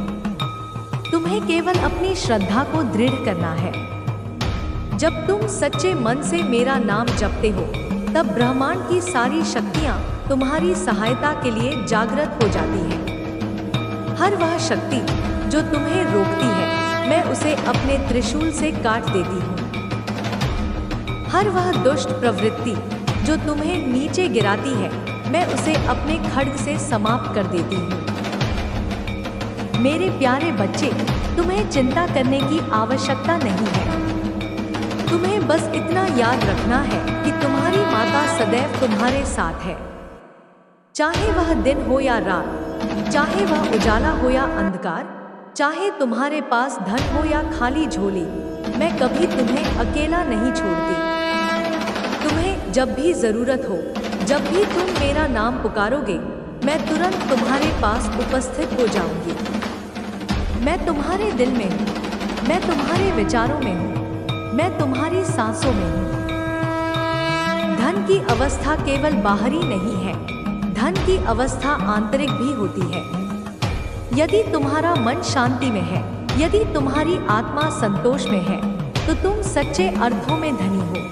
तुम्हें केवल अपनी श्रद्धा को दृढ़ करना है। जब तुम सच्चे मन से मेरा नाम जपते हो, तब ब्रह्मांड की सारी शक्तियाँ तुम्हारी सहायता के लिए जागृत हो जाती हैं। हर वह शक्ति जो तुम्हें रोकती है, मैं उसे अपने त्रिशूल से काट देती हूँ। हर वह दुष्ट प्रवृत्ति जो तुम्हें नीचे गिराती है, मैं उसे अपने खड्ग से समाप्त कर देती हूँ। मेरे प्यारे बच्चे, तुम्हें चिंता करने की आवश्यकता नहीं है। तुम्हें बस इतना याद रखना है कि तुम्हारी माता सदैव तुम्हारे साथ है। चाहे वह दिन हो या रात, चाहे वह उजाला हो या अंधकार, चाहे तुम्हारे पास धन हो या खाली झोली, मैं कभी तुम्हें अकेला नहीं छोड़ती। तुम्हें जब भी जरूरत हो, जब भी तुम मेरा नाम पुकारोगे, मैं तुरंत तुम्हारे पास उपस्थित हो जाऊंगी। मैं तुम्हारे दिल में हूँ, मैं तुम्हारे विचारों में हूँ, मैं तुम्हारी सांसों में हूँ। धन की अवस्था केवल बाहरी नहीं है, धन की अवस्था आंतरिक भी होती है। यदि तुम्हारा मन शांति में है, यदि तुम्हारी आत्मा संतोष में है, तो तुम सच्चे अर्थों में धनी हो।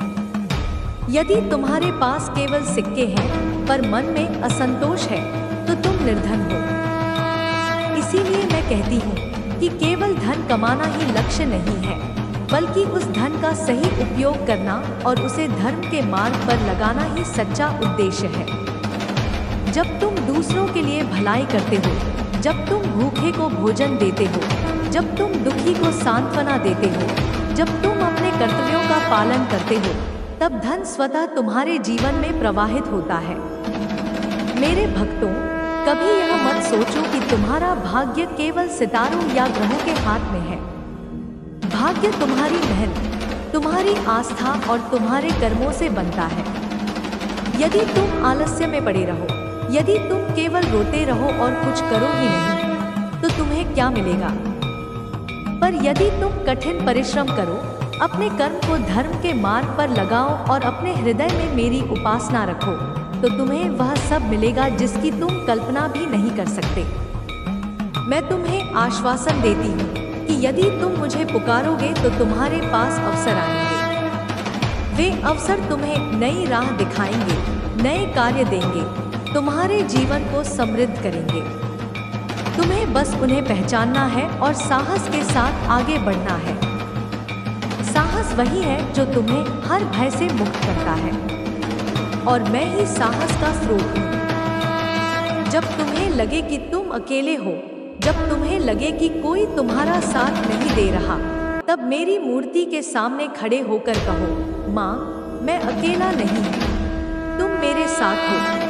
यदि तुम्हारे पास केवल सिक्के हैं पर मन में असंतोष है, तो तुम निर्धन हो। इसीलिए मैं कहती हूँ कि केवल धन कमाना ही लक्ष्य नहीं है, बल्कि उस धन का सही उपयोग करना और उसे धर्म के मार्ग पर लगाना ही सच्चा उद्देश्य है। जब तुम दूसरों के लिए भलाई करते हो, जब तुम भूखे को भोजन देते हो, जब तुम दुखी को सांत्वना देते हो, जब तुम अपने कर्तव्यों का पालन करते हो, तब धन स्वतः तुम्हारे जीवन में प्रवाहित होता है। मेरे भक्तों, कभी यह मत सोचो कि तुम्हारा भाग्य केवल सितारों या ग्रहों के हाथ में है। भाग्य तुम्हारी मेहनत, तुम्हारी आस्था और तुम्हारे कर्मों से बनता है। यदि तुम आलस्य में पड़े रहो, यदि तुम केवल रोते रहो और कुछ करो ही नहीं, तो तुम्हें क्या मिलेगा? पर यदि तुम कठिन परिश्रम करो, अपने कर्म को धर्म के मार्ग पर लगाओ और अपने हृदय में मेरी उपासना रखो, तो तुम्हें वह सब मिलेगा जिसकी तुम कल्पना भी नहीं कर सकते। मैं तुम्हें आश्वासन देती हूँ कि यदि तुम मुझे पुकारोगे तो तुम्हारे पास अवसर आएंगे। वे अवसर तुम्हें नई राह दिखाएंगे, नए कार्य देंगे, तुम्हारे जीवन को समृद्ध करेंगे। तुम्हें बस उन्हें पहचानना है और साहस के साथ आगे बढ़ना है। साहस वही है जो तुम्हें हर भय से मुक्त करता है, और मैं ही साहस का स्रोत हूँ। जब तुम्हें लगे कि तुम अकेले हो, जब तुम्हें लगे कि कोई तुम्हारा साथ नहीं दे रहा, तब मेरी मूर्ति के सामने खड़े होकर कहो, माँ, मैं अकेला नहीं हूँ, तुम मेरे साथ हो।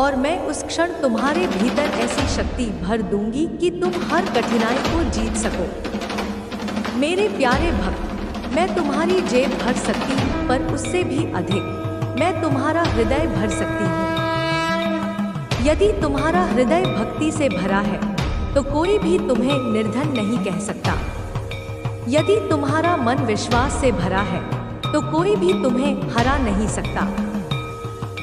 और मैं उस क्षण तुम्हारे भीतर ऐसी शक्ति भर दूंगी कि तुम हर कठिनाई को जीत सको। मेरे प्यारे भक्त, मैं तुम्हारी जेब भर सकती हूँ, पर उससे भी अधिक मैं तुम्हारा हृदय भर सकती हूँ। यदि तुम्हारा हृदय भक्ति से भरा है तो कोई भी तुम्हें निर्धन नहीं कह सकता। यदि तुम्हारा मन विश्वास से भरा है तो कोई भी तुम्हें हरा नहीं सकता।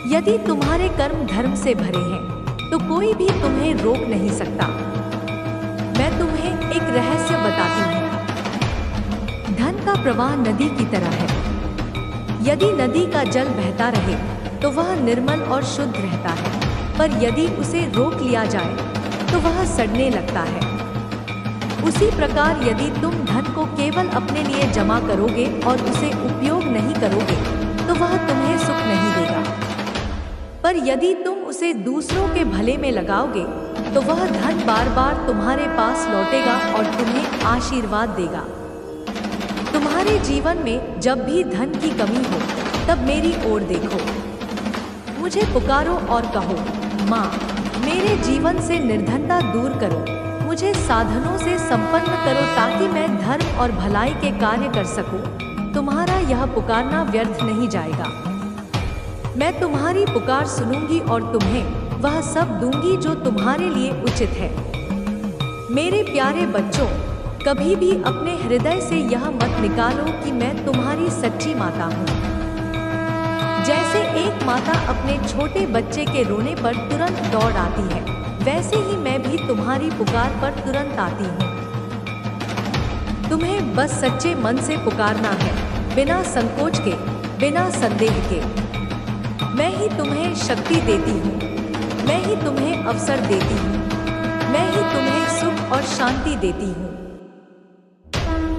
यदि तुम्हारे कर्म धर्म से भरे हैं तो कोई भी तुम्हें रोक नहीं सकता। मैं तुम्हें एक रहस्य बताती हूँ। धन का प्रवाह नदी की तरह है। यदि नदी का जल बहता रहे तो वह निर्मल और शुद्ध रहता है, पर यदि उसे रोक लिया जाए तो वह सड़ने लगता है। उसी प्रकार यदि तुम धन को केवल अपने लिए जमा करोगे और उसे उपयोग नहीं करोगे तो वह तुम्हें सुख नहीं देगा, पर यदि तुम उसे दूसरों के भले में लगाओगे तो वह धन बार बार तुम्हारे पास लौटेगा और तुम्हें आशीर्वाद देगा। तुम्हारे जीवन में जब भी धन की कमी हो तब मेरी ओर देखो, मुझे पुकारो और कहो, माँ मेरे जीवन से निर्धनता दूर करो, मुझे साधनों से संपन्न करो ताकि मैं धर्म और भलाई के कार्य कर सकूं। तुम्हारा यह पुकारना व्यर्थ नहीं जाएगा। मैं तुम्हारी पुकार सुनूंगी और तुम्हें वह सब दूंगी जो तुम्हारे लिए उचित है। मेरे प्यारे बच्चों, कभी भी अपने हृदय से यह मत निकालो कि मैं तुम्हारी सच्ची माता हूँ। जैसे एक माता अपने छोटे बच्चे के रोने पर तुरंत दौड़ आती है, वैसे ही मैं भी तुम्हारी पुकार पर तुरंत आती हूँ। तुम्हें बस सच्चे मन से पुकारना है, बिना संकोच के, बिना संदेह के। मैं ही तुम्हें शक्ति देती हूँ, मैं ही तुम्हें अवसर देती हूँ, मैं ही तुम्हें सुख और शांति देती हूँ।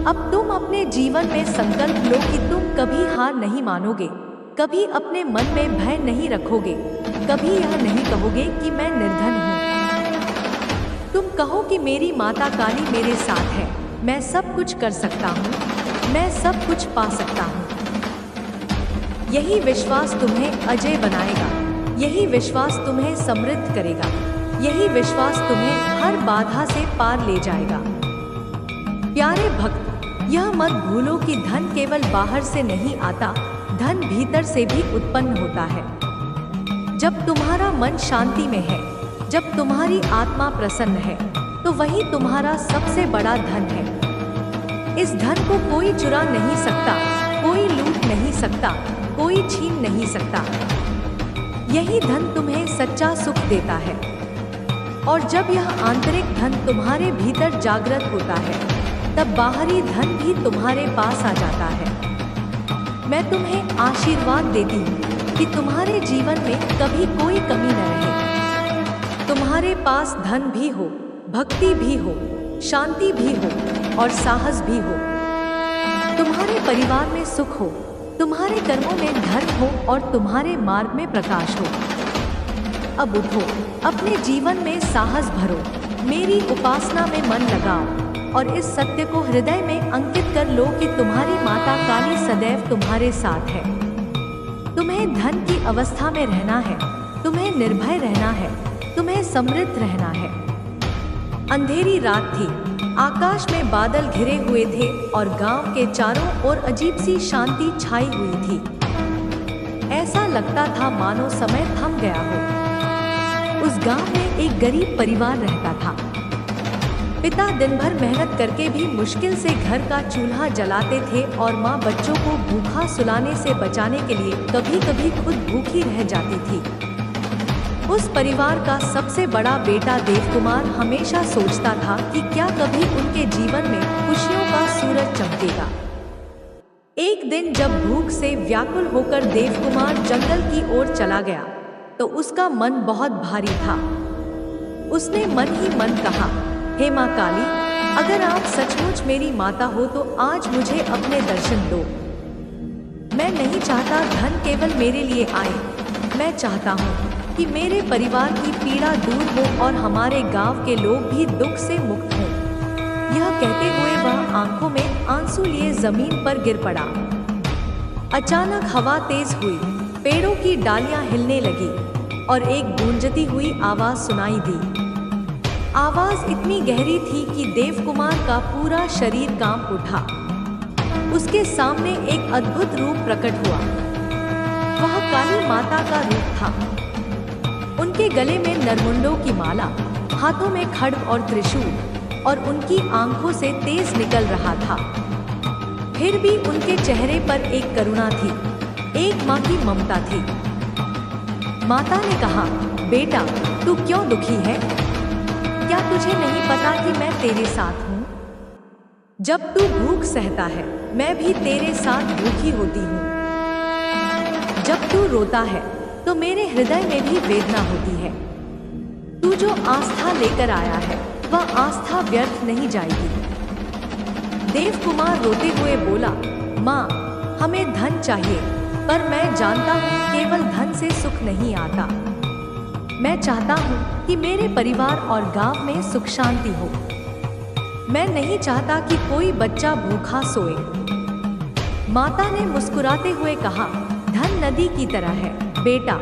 अब तुम अपने जीवन में संकल्प लो कि तुम कभी हार नहीं मानोगे, कभी अपने मन में भय नहीं रखोगे, कभी यह नहीं कहोगे कि मैं निर्धन हूँ। तुम कहो कि मेरी माता काली मेरे साथ है, मैं सब कुछ कर सकता हूँ, मैं सब कुछ पा सकता हूँ। यही विश्वास तुम्हें अजय बनाएगा, यही विश्वास तुम्हें समृद्ध करेगा, यही विश्वास तुम्हें हर बाधा से पार ले जाएगा। प्यारे भक्त, यह मत भूलो कि धन केवल बाहर से नहीं आता, धन भीतर से भी उत्पन्न होता है। जब तुम्हारा मन शांति में है, जब तुम्हारी आत्मा प्रसन्न है, तो वही तुम्हारा सबसे बड़ा धन है। इस धन को कोई चुरा नहीं सकता, कोई लूट नहीं सकता, कोई छीन नहीं सकता। यही धन तुम्हें सच्चा सुख देता है। और जब यह आंतरिक धन तुम्हारे भीतर जागृत होता है, तब बाहरी धन भी तुम्हारे पास आ जाता है। मैं तुम्हें आशीर्वाद देती हूँ कि तुम्हारे जीवन में कभी कोई कमी न रहे। तुम्हारे पास धन भी हो, भक्ति भी हो, शांति भी हो और साहस भी हो। तुम्हारे परिवार में सुख हो, तुम्हारे कर्मों में धर्म हो और तुम्हारे मार्ग में प्रकाश हो। अब उठो, अपने जीवन में साहस भरो, मेरी उपासना में मन लगाओ और इस सत्य को हृदय में अंकित कर लो कि तुम्हारी माता काली सदैव तुम्हारे साथ है। तुम्हें धन की अवस्था में रहना है, तुम्हें निर्भय रहना है, तुम्हें समृद्ध रहना है। अंधेरी रात थी, आकाश में बादल घिरे हुए थे और गांव के चारों ओर अजीब सी शांति छाई हुई थी। ऐसा लगता था मानो समय थम गया हो। उस गांव में एक गरीब परिवार रहता था। पिता दिन भर मेहनत करके भी मुश्किल से घर का चूल्हा जलाते थे और माँ बच्चों को भूखा सुलाने से बचाने के लिए कभी कभी खुद भूखी रह जाती थी। उस परिवार का सबसे बड़ा बेटा देवकुमार हमेशा सोचता था कि क्या कभी उनके जीवन में खुशियों का सूरज चमकेगा। एक दिन जब भूख से व्याकुल होकर देवकुमार जंगल की ओर चला गया तो उसका मन बहुत भारी था। उसने मन ही मन कहा, हे माँ काली, अगर आप सचमुच मेरी माता हो तो आज मुझे अपने दर्शन दो। मैं नहीं चाहता धन केवल मेरे लिए आए, मैं चाहता हूँ कि मेरे परिवार की पीड़ा दूर हो और हमारे गांव के लोग भी दुख से मुक्त हों। यह कहते हुए वह आंखों में आंसू लिए जमीन पर गिर पड़ा। अचानक हवा तेज हुई, पेड़ों की डालियां हिलने लगी और एक गूंजती हुई आवाज सुनाई दी। आवाज इतनी गहरी थी कि देवकुमार का पूरा शरीर कांप उठा। उसके सामने एक अद्भुत रूप प्रकट हुआ। वह काली माता का रूप था। उनके गले में नरमुंडों की माला, हाथों में खड्ग और त्रिशूल, और उनकी आंखों से तेज निकल रहा था। फिर भी उनके चेहरे पर एक करुणा थी, एक माँ की ममता थी। माता ने कहा, बेटा, तू क्यों दुखी है? क्या तुझे नहीं पता कि मैं तेरे साथ हूँ? जब तू भूख सहता है, मैं भी तेरे साथ भूखी होती हूँ। जब तू रोता है, तो मेरे हृदय में भी वेदना होती है। तू जो आस्था लेकर आया है, वह आस्था व्यर्थ नहीं जाएगी। देव कुमार रोते हुए बोला, माँ, हमें धन चाहिए, पर मैं जानता हूँ केवल धन से सुख नहीं आता। मैं चाहता हूँ कि मेरे परिवार और गांव में सुख शांति हो। मैं नहीं चाहता कि कोई बच्चा भूखा सोए। माता ने मुस्कुराते हुए कहा, धन नदी की तरह है बेटा।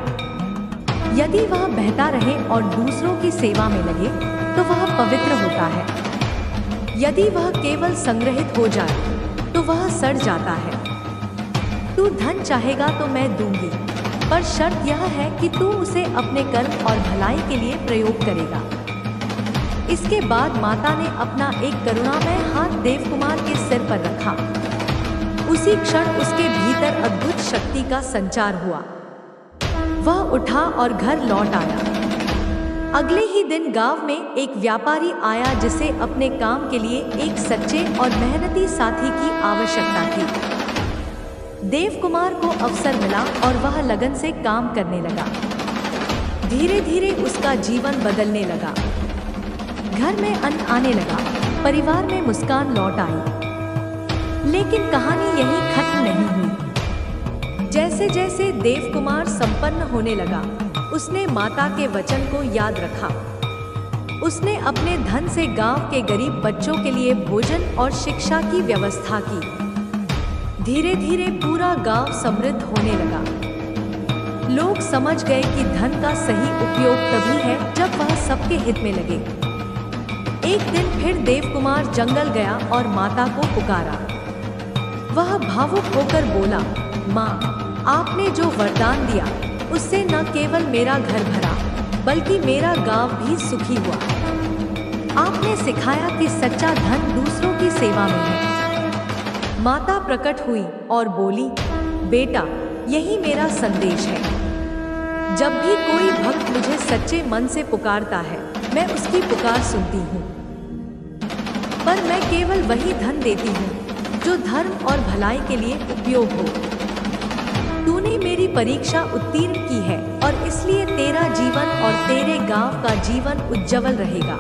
यदि वह बहता रहे और दूसरों की सेवा में लगे, तो वह पवित्र होता है। यदि वह केवल संग्रहित हो जाए, तो वह सड़ जाता है। तू धन चाहेगा तो मैं दूंगी, पर शर्त यह है कि तू उसे अपने कर्म और भलाई के लिए प्रयोग करेगा। इसके बाद माता ने अपना एक करुणामय हाथ देवकुमार के सिर पर रखा। उसी क्षण उसके भीतर अद्भुत शक्ति का संचार हुआ। वह उठा और घर लौट आया। अगले ही दिन गांव में एक व्यापारी आया जिसे अपने काम के लिए एक सच्चे और मेहनती साथी की आवश्यकता थी। देवकुमार को अवसर मिला और वह लगन से काम करने लगा। धीरे धीरे उसका जीवन बदलने लगा। घर में अन्न आने लगा, परिवार में मुस्कान लौट आई। लेकिन कहानी यहीं खत्म नहीं हुई। जैसे जैसे देवकुमार संपन्न होने लगा, उसने माता के वचन को याद रखा। उसने अपने धन से गांव के गरीब बच्चों के लिए भोजन और शिक्षा की व्यवस्था की। धीरे धीरे पूरा गांव समृद्ध होने लगा। लोग समझ गए कि धन का सही उपयोग तभी है जब वह सबके हित में लगे। एक दिन फिर देवकुमार जंगल गया और माता को पुकारा। वह भावुक होकर बोला, माँ, आपने जो वरदान दिया, उससे न केवल मेरा घर भरा, बल्कि मेरा गांव भी सुखी हुआ। आपने सिखाया कि सच्चा धन दूसरों की सेवा में है। माता प्रकट हुई और बोली, बेटा, यही मेरा संदेश है। जब भी कोई भक्त मुझे सच्चे मन से पुकारता है, मैं उसकी पुकार सुनती हूँ। पर मैं केवल वही धन देती हूँ जो धर्म और भलाई के लिए उपयोग हो। तूने मेरी परीक्षा उत्तीर्ण की है और इसलिए तेरा जीवन और तेरे गांव का जीवन उज्जवल रहेगा।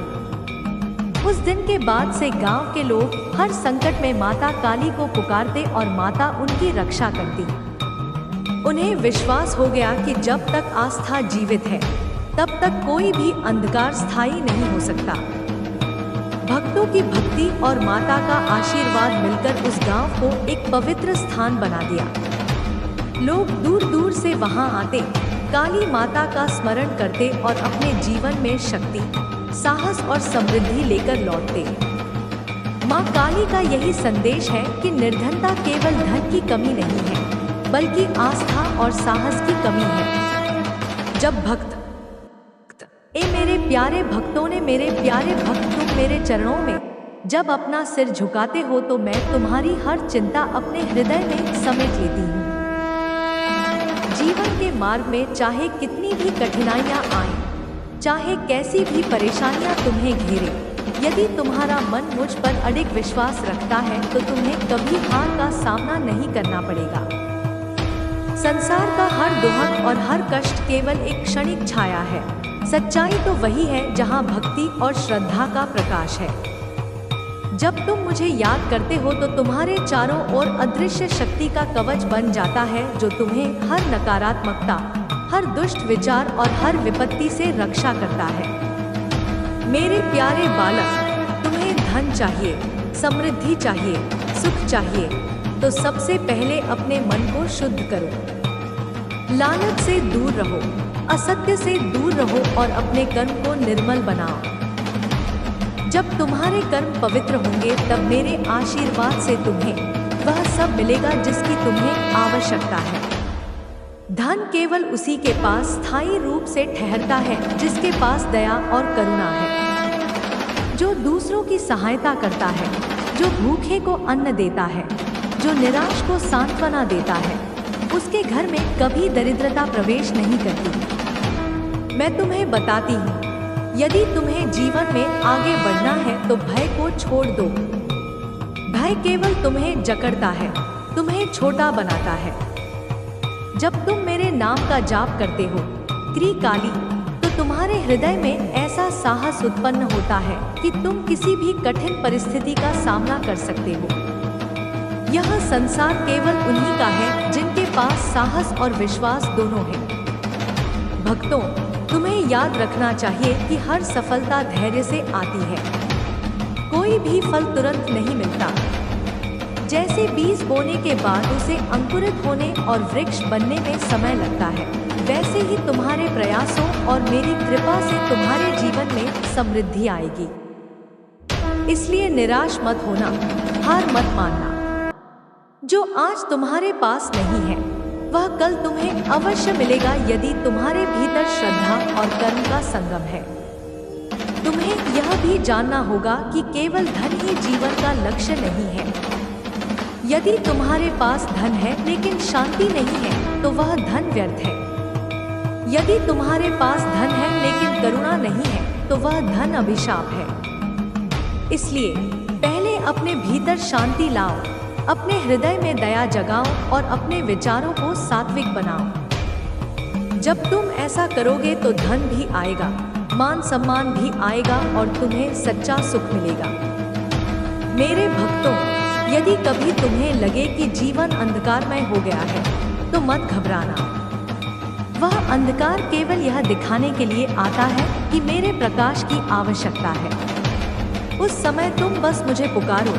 उस दिन के बाद से गांव के लोग हर संकट में माता काली को पुकारते और माता उनकी रक्षा करती। उन्हें विश्वास हो गया कि जब तक आस्था जीवित है, तब तक कोई भी अंधकार स्थायी नहीं हो सकता। भक्तों की भक्ति और माता का आशीर्वाद मिलकर उस गांव को एक पवित्र स्थान बना दिया। लोग दूर दूर से वहां आते, काली माता का स्मरण करते और अपने जीवन में शक्ति, साहस और समृद्धि लेकर लौटते। माँ काली का यही संदेश है कि निर्धनता केवल धन की कमी नहीं है, बल्कि आस्था और साहस की कमी है। जब भक्त मेरे प्यारे भक्तों ने, मेरे प्यारे भक्त, तुम मेरे चरणों में जब अपना सिर झुकाते हो, तो मैं तुम्हारी हर चिंता अपने हृदय में समेट लेती हूँ। जीवन के मार्ग में चाहे कितनी भी कठिनाइयाँ आएं, चाहे कैसी भी परेशानियाँ तुम्हें घेरे, यदि तुम्हारा मन मुझ पर अडिग विश्वास रखता है, तो तुम्हें कभी हार का सामना नहीं करना पड़ेगा। संसार का हर दुख और हर कष्ट केवल एक क्षणिक छाया है। सच्चाई तो वही है जहाँ भक्ति और श्रद्धा का प्रकाश है। जब तुम मुझे याद करते हो, तो तुम्हारे चारों ओर अदृश्य शक्ति का कवच बन जाता है, जो तुम्हें हर नकारात्मकता, हर दुष्ट विचार और हर विपत्ति से रक्षा करता है। मेरे प्यारे बालक, तुम्हें धन चाहिए, समृद्धि चाहिए, सुख चाहिए, तो सबसे पहले अपने मन को शुद्ध करो। लालच से दूर रहो, असत्य से दूर रहो और अपने कर्म को निर्मल बनाओ। जब तुम्हारे कर्म पवित्र होंगे, तब मेरे आशीर्वाद से तुम्हें वह सब मिलेगा जिसकी तुम्हें आवश्यकता है। धन केवल उसी के पास स्थायी रूप से ठहरता है जिसके पास दया और करुणा है, जो दूसरों की सहायता करता है, जो भूखे को अन्न देता है, जो निराश को सांत्वना देता है। उसके घर में कभी दरिद्रता प्रवेश नहीं करती। मैं तुम्हें बताती हूँ, यदि तुम्हें जीवन में आगे बढ़ना है तो भय को छोड़ दो। भय केवल तुम्हें जकड़ता है, तुम्हें छोटा बनाता है। जब तुम मेरे नाम का जाप करते हो त्रिकाली, तो तुम्हारे हृदय में ऐसा साहस उत्पन्न होता है कि तुम किसी भी कठिन परिस्थिति का सामना कर सकते हो। यह संसार केवल उन्हीं का है जिनके पास साहस और विश्वास दोनों है। भक्तों, तुम्हें याद रखना चाहिए कि हर सफलता धैर्य से आती है। कोई भी फल तुरंत नहीं मिलता। जैसे बीज बोने के बाद उसे अंकुरित होने और वृक्ष बनने में समय लगता है, वैसे ही तुम्हारे प्रयासों और मेरी कृपा से तुम्हारे जीवन में समृद्धि आएगी। इसलिए निराश मत होना, हार मत मानना। जो आज तुम्हारे पास नहीं है वह कल तुम्हें अवश्य मिलेगा यदि तुम्हारे भीतर श्रद्धा और कर्म का संगम है। तुम्हें यह भी जानना होगा कि केवल धन ही जीवन का लक्ष्य नहीं है। यदि तुम्हारे पास धन है लेकिन शांति नहीं है तो वह धन व्यर्थ है। यदि तुम्हारे पास धन है लेकिन करुणा नहीं है तो वह धन अभिशाप है। इसलिए पहले अपने भीतर शांति लाओ, अपने हृदय में दया जगाओ और अपने विचारों को सात्विक बनाओ। जब तुम ऐसा करोगे तो धन भी आएगा, मान सम्मान भी आएगा और तुम्हें सच्चा सुख मिलेगा। मेरे भक्तों, यदि कभी तुम्हें लगे कि जीवन अंधकारमय हो गया है तो मत घबराना। वह अंधकार केवल यह दिखाने के लिए आता है कि मेरे प्रकाश की आवश्यकता है। उस समय तुम बस मुझे पुकारो,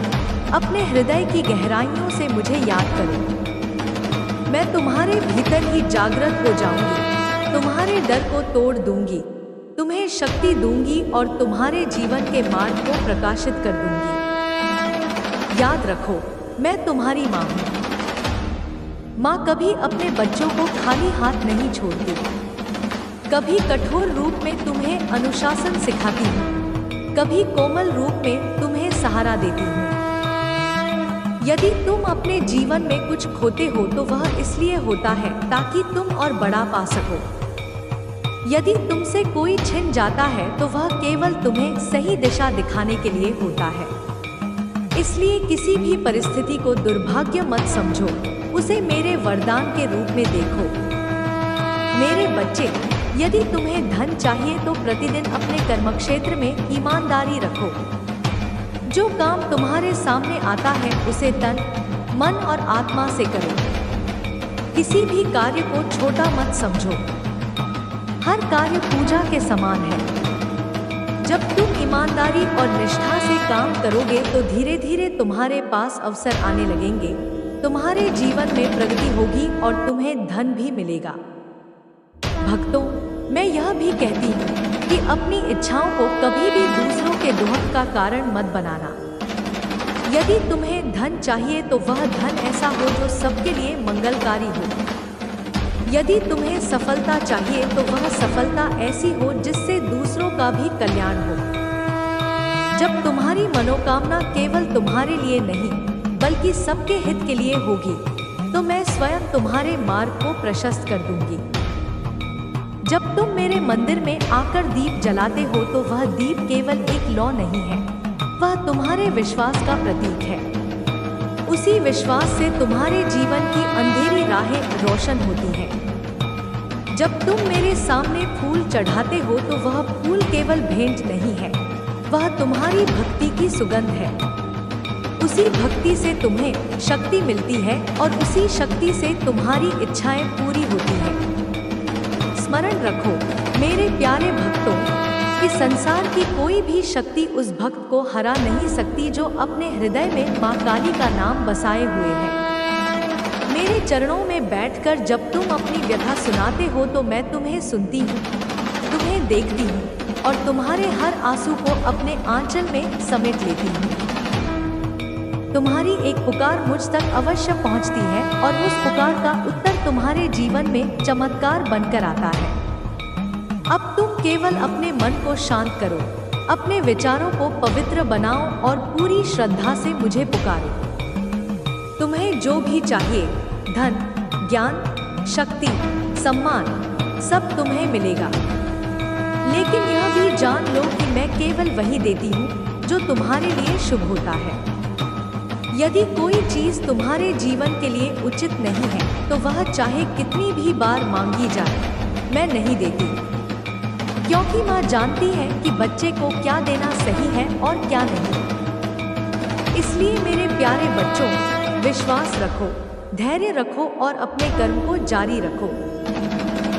अपने हृदय की गहराइयों से मुझे याद करो। मैं तुम्हारे भीतर ही जागृत हो जाऊंगी, तुम्हारे डर को तोड़ दूंगी, तुम्हें शक्ति दूंगी और तुम्हारे जीवन के मार्ग को प्रकाशित कर दूंगी। याद रखो, मैं तुम्हारी माँ हूँ। माँ कभी अपने बच्चों को खाली हाथ नहीं छोड़ती। कभी कठोर रूप में तुम्हें अनुशासन सिखाती हूँ, कभी कोमल रूप में तुम्हें सहारा देती हूँ। यदि तुम अपने जीवन में कुछ खोते हो तो वह इसलिए होता है ताकि तुम और बड़ा पा सको। यदि तुमसे कोई छिन जाता है तो वह केवल तुम्हें सही दिशा दिखाने के लिए होता है। इसलिए किसी भी परिस्थिति को दुर्भाग्य मत समझो, उसे मेरे वरदान के रूप में देखो। मेरे बच्चे, यदि तुम्हें धन चाहिए तो प्रतिदिन अपने कर्मक्षेत्र में ईमानदारी रखो। जो काम तुम्हारे सामने आता है उसे तन, मन और आत्मा से करो। किसी भी कार्य को छोटा मत समझो। हर कार्य पूजा के समान है। जब तुम ईमानदारी और निष्ठा से काम करोगे तो धीरे धीरे तुम्हारे पास अवसर आने लगेंगे, तुम्हारे जीवन में प्रगति होगी और तुम्हें धन भी मिलेगा। भक्तों, मैं यह भी कहती हूँ कि अपनी इच्छाओं को कभी भी दूसरों के दुख का कारण मत बनाना। यदि तुम्हें धन चाहिए तो वह धन ऐसा हो जो सबके लिए मंगलकारी हो। यदि तुम्हें सफलता चाहिए तो वह सफलता ऐसी हो जिससे दूसरों का भी कल्याण हो। जब तुम्हारी मनोकामना केवल तुम्हारे लिए नहीं बल्कि सबके हित के लिए होगी तो मैं स्वयं तुम्हारे मार्ग को प्रशस्त कर दूंगी। जब तुम मेरे मंदिर में आकर दीप जलाते हो तो वह दीप केवल एक लौ नहीं है, वह तुम्हारे विश्वास का प्रतीक है। उसी विश्वास से तुम्हारे जीवन की अंधेरी राहें रोशन होती हैं। जब तुम मेरे सामने फूल चढ़ाते हो तो वह फूल केवल भेंट नहीं है, वह तुम्हारी भक्ति की सुगंध है। उसी भक्ति से तुम्हें शक्ति मिलती है और उसी शक्ति से तुम्हारी इच्छाएं पूरी होती हैं। स्मरण रखो मेरे प्यारे भक्तों कि संसार की कोई भी शक्ति उस भक्त को हरा नहीं सकती जो अपने हृदय में माँ काली का नाम बसाए हुए है। मेरे चरणों में बैठकर जब तुम अपनी व्यथा सुनाते हो तो मैं तुम्हें सुनती हूँ, तुम्हें देखती हूँ और तुम्हारे हर आंसू को अपने आंचल में समेट लेती हूँ। तुम्हारी एक पुकार मुझ तक अवश्य पहुंचती है और उस पुकार का उत्तर तुम्हारे जीवन में चमत्कार बनकर आता है। अब तुम केवल अपने मन को शांत करो, अपने विचारों को पवित्र बनाओ और पूरी श्रद्धा से मुझे पुकारो। तुम्हें जो भी चाहिए, धन, ज्ञान, शक्ति, सम्मान, सब तुम्हें मिलेगा। लेकिन यह भी जान लो कि मैं केवल वही देती हूँ जो तुम्हारे लिए शुभ होता है। यदि कोई चीज तुम्हारे जीवन के लिए उचित नहीं है तो वह चाहे कितनी भी बार मांगी जाए, मैं नहीं देती, क्योंकि माँ जानती है कि बच्चे को क्या देना सही है और क्या नहीं। इसलिए मेरे प्यारे बच्चों, विश्वास रखो, धैर्य रखो और अपने कर्म को जारी रखो।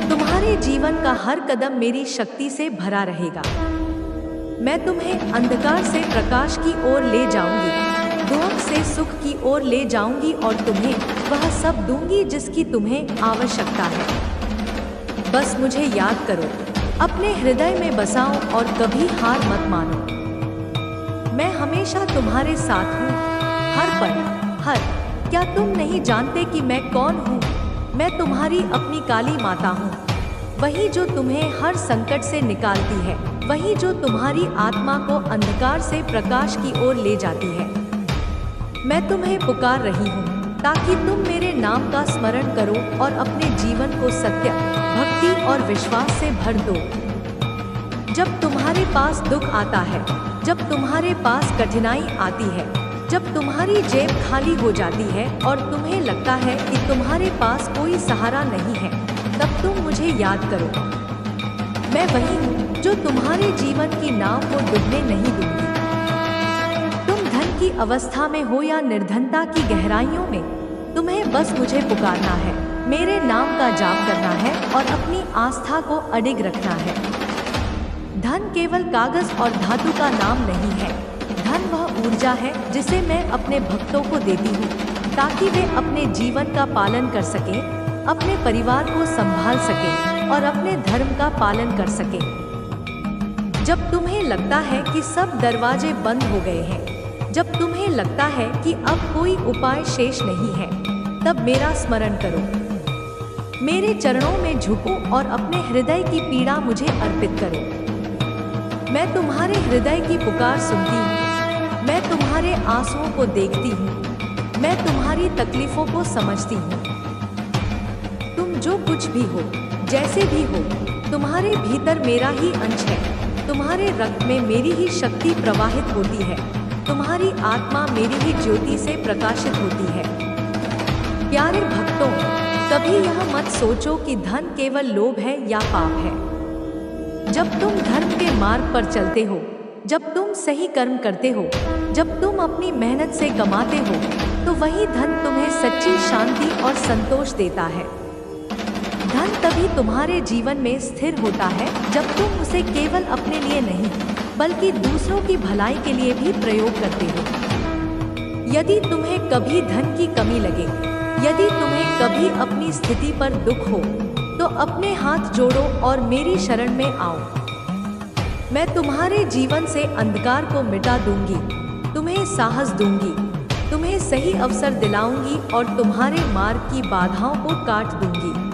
तुम्हारे जीवन का हर कदम मेरी शक्ति से भरा रहेगा। मैं तुम्हें अंधकार से प्रकाश की ओर ले जाऊंगी, दुख से सुख की ओर ले जाऊंगी और तुम्हें वह सब दूंगी जिसकी तुम्हें आवश्यकता है। बस मुझे याद करो, अपने हृदय में बसाओ और कभी हार मत मानो। मैं हमेशा तुम्हारे साथ हूँ, हर पल, क्या तुम नहीं जानते कि मैं कौन हूँ? मैं तुम्हारी अपनी काली माता हूँ, वही जो तुम्हें हर संकट से निकालती है, वही जो तुम्हारी आत्मा को अंधकार से प्रकाश की ओर ले जाती है। मैं तुम्हें पुकार रही हूँ ताकि तुम मेरे नाम का स्मरण करो और अपने जीवन को सत्य, भक्ति और विश्वास से भर दो। जब तुम्हारे पास दुख आता है, जब तुम्हारे पास कठिनाई आती है, जब तुम्हारी जेब खाली हो जाती है और तुम्हें लगता है कि तुम्हारे पास कोई सहारा नहीं है, तब तुम मुझे याद करो। मैं वही हूँ जो तुम्हारे जीवन की नाव को डूबने नहीं दूंगी। तुम धन की अवस्था में हो या निर्धनता की गहराइयों में, तुम्हें बस मुझे पुकारना है, मेरे नाम का जाप करना है और अपनी आस्था को अडिग रखना है। धन केवल कागज और धातु का नाम नहीं है। धन वह ऊर्जा है जिसे मैं अपने भक्तों को देती हूँ ताकि वे अपने जीवन का पालन कर सकें, अपने परिवार को संभाल सकें और अपने धर्म का पालन कर सकें। जब तुम्हें लगता है कि सब दरवाजे बंद हो गए हैं, जब तुम्हें लगता है कि अब कोई उपाय शेष नहीं है, तब मेरा स्मरण करो, मेरे चरणों में झुको और अपने हृदय की पीड़ा मुझे अर्पित करो। मैं तुम्हारे हृदय की पुकार सुनती हूँ, मैं तुम्हारे आंसुओं को देखती हूँ, मैं तुम्हारी तकलीफों को समझती हूँ। तुम जो कुछ भी हो, जैसे भी हो, तुम्हारे भीतर मेरा ही अंश है, तुम्हारे रक्त में मेरी ही शक्ति प्रवाहित होती है, तुम्हारी आत्मा मेरी ही ज्योति से प्रकाशित होती है। प्यारे भक्तों, कभी यह मत सोचो कि धन केवल लोभ है या पाप है। जब तुम धर्म के मार्ग पर चलते हो, जब तुम सही कर्म करते हो, जब तुम अपनी मेहनत से कमाते हो, तो वही धन तुम्हें सच्ची शांति और संतोष देता है। धन तभी तुम्हारे जीवन में स्थिर होता है जब तुम उसे केवल अपने लिए नहीं, बल्कि दूसरों की भलाई के लिए भी प्रयोग करते हो। यदि तुम्हें कभी धन की कमी लगे, यदि तुम्हें कभी अपनी स्थिति पर दुख हो, तो अपने हाथ जोड़ो और मेरी शरण में आओ। मैं तुम्हारे जीवन से अंधकार को मिटा दूंगी, तुम्हें साहस दूंगी, तुम्हें सही अवसर दिलाऊंगी और तुम्हारे मार्ग की बाधाओं को काट दूंगी।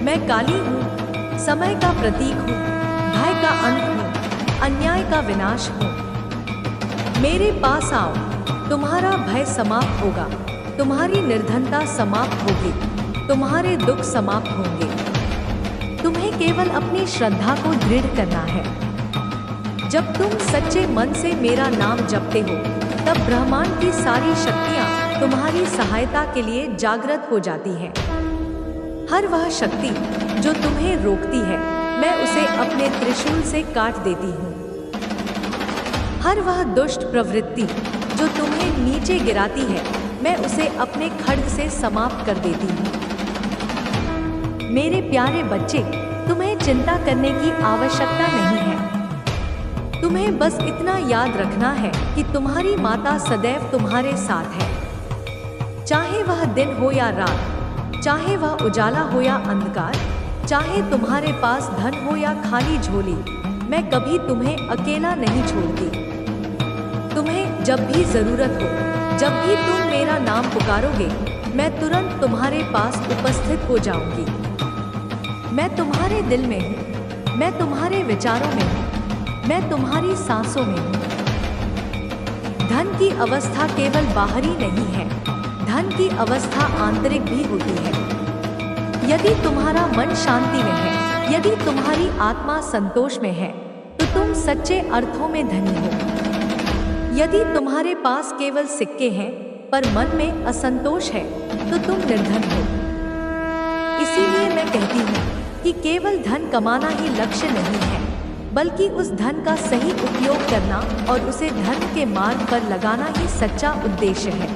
मैं काली हूँ, समय का प्रतीक हूँ, भय का अंत हूँ, अन्याय का विनाश हूँ। मेरे पास आओ, तुम्हारा भय समाप्त होगा, तुम्हारी निर्धनता समाप्त होगी, तुम्हारे दुख समाप्त होंगे। तुम्हें केवल अपनी श्रद्धा को दृढ़ करना है। जब तुम सच्चे मन से मेरा नाम जपते हो, तब ब्रह्मांड की सारी शक्तियाँ तुम्हारी सहायता के लिए जागृत हो जाती हैं। हर वह शक्ति जो तुम्हें रोकती है, मैं उसे अपने त्रिशूल से काट देती हूँ। हर वह दुष्ट प्रवृत्ति जो तुम्हें नीचे गिराती है, मैं उसे अपने खड्ग से समाप्त कर देती हूँ। मेरे प्यारे बच्चे, तुम्हें चिंता करने की आवश्यकता नहीं है। तुम्हें बस इतना याद रखना है कि तुम्हारी माता सदैव तुम्हारे साथ है। चाहे वह दिन हो या रात, चाहे वह उजाला हो या अंधकार, चाहे तुम्हारे पास धन हो या खाली झोली, मैं कभी तुम्हें अकेला नहीं छोड़ती। तुम्हें जब भी जरूरत हो, जब भी तुम मेरा नाम पुकारोगे, मैं तुरंत तुम्हारे पास उपस्थित हो जाऊंगी। मैं तुम्हारे दिल में हूँ, मैं तुम्हारे विचारों में हूँ, मैं तुम्हारी सांसों में हूँ। धन की अवस्था केवल बाहरी नहीं है, धन की अवस्था आंतरिक भी होती है। यदि तुम्हारा मन शांति में है, यदि तुम्हारी आत्मा संतोष में है, तो तुम सच्चे अर्थों में धनी हो। यदि तुम्हारे पास केवल सिक्के हैं पर मन में असंतोष है, तो तुम निर्धन हो। इसीलिए मैं कहती हूँ कि केवल धन कमाना ही लक्ष्य नहीं है, बल्कि उस धन का सही उपयोग करना और उसे धर्म के मार्ग पर लगाना ही सच्चा उद्देश्य है।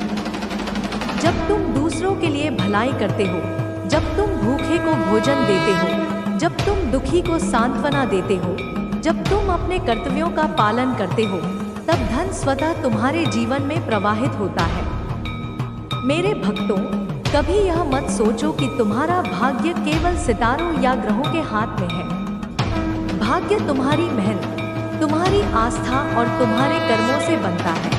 जब तुम दूसरों के लिए भलाई करते हो, जब तुम भूखे को भोजन देते हो, जब तुम दुखी को सांत्वना देते हो, जब तुम अपने कर्तव्यों का पालन करते हो, तब धन स्वतः तुम्हारे जीवन में प्रवाहित होता है। मेरे भक्तों, कभी यह मत सोचो कि तुम्हारा भाग्य केवल सितारों या ग्रहों के हाथ में है। भाग्य तुम्हारी मेहनत, तुम्हारी आस्था और तुम्हारे कर्मों से बनता है।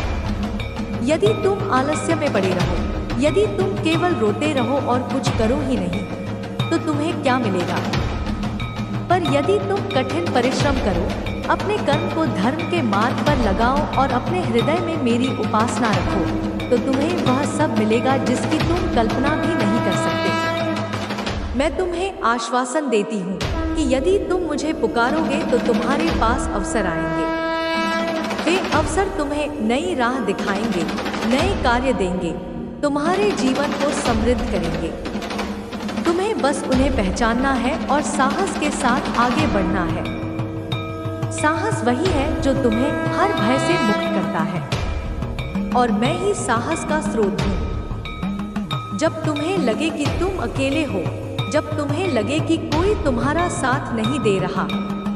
यदि तुम आलस्य में पड़े रहो, यदि तुम केवल रोते रहो और कुछ करो ही नहीं, तो तुम्हें क्या मिलेगा? पर यदि तुम कठिन परिश्रम करो, अपने कर्म को धर्म के मार्ग पर लगाओ और अपने हृदय में मेरी उपासना रखो, तो तुम्हें वह सब मिलेगा जिसकी तुम कल्पना भी नहीं कर सकते। मैं तुम्हें आश्वासन देती हूँ कि यदि तुम मुझे पुकारोगे तो तुम्हारे पास अवसर आएंगे। वे अवसर तुम्हें नई राह दिखाएंगे, नए कार्य देंगे, तुम्हारे जीवन को समृद्ध करेंगे। तुम्हें बस उन्हें पहचानना है और साहस के साथ आगे बढ़ना है। साहस वही है जो तुम्हें हर भय से मुक्त करता है, और मैं ही साहस का स्रोत हूँ। जब तुम्हें लगे कि तुम अकेले हो, जब तुम्हें लगे कि कोई तुम्हारा साथ नहीं दे रहा,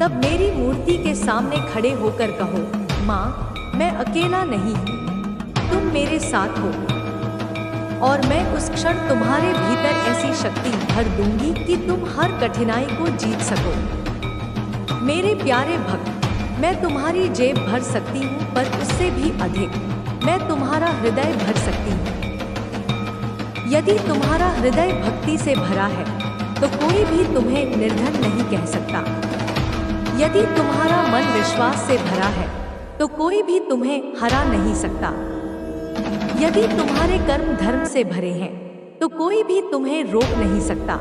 तब मेरी मूर्ति के सामने खड़े होकर कहो, माँ, मैं अकेला नहीं हूँ, तुम मेरे साथ हो। और मैं उस क्षण तुम्हारे भीतर ऐसी शक्ति भर दूंगी कि तुम हर कठिनाई को जीत सको। मेरे प्यारे भक्त, मैं तुम्हारी जेब भर सकती हूँ, पर उससे भी अधिक मैं तुम्हारा हृदय भर सकती हूँ। यदि तुम्हारा हृदय भक्ति से भरा है, तो कोई भी तुम्हें निर्धन नहीं कह सकता। यदि तुम्हारा मन विश्वास से भरा है, तो कोई भी तुम्हें हरा नहीं सकता। यदि तुम्हारे कर्म धर्म से भरे हैं, तो कोई भी तुम्हें रोक नहीं सकता।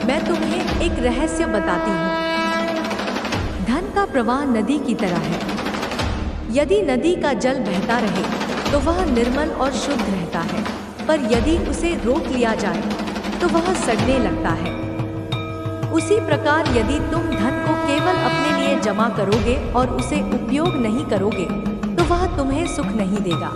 मैं तुम्हें एक रहस्य बताती हूँ। धन का प्रवाह नदी की तरह है। यदि नदी का जल बहता रहे, तो वह निर्मल और शुद्ध रहता है, पर यदि उसे रोक लिया जाए, तो वह सड़ने लगता है। उसी प्रकार यदि तुम धन को केवल अपने लिए जमा करोगे और उसे उपयोग नहीं करोगे, तो वह तुम्हें सुख नहीं देगा।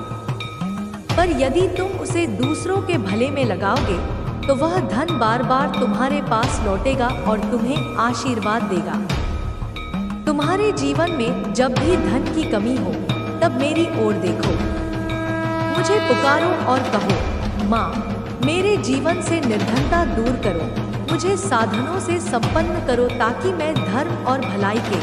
पर यदि तुम उसे दूसरों के भले में लगाओगे, तो वह धन बार बार तुम्हारे पास लौटेगा और तुम्हें आशीर्वाद देगा। तुम्हारे जीवन में जब भी धन की कमी हो, तब मेरी ओर देखो, मुझे पुकारो और कहो, माँ, मेरे जीवन से निर्धनता दूर करो, मुझे साधनों से संपन्न करो, ताकि मैं धर्म और भलाई के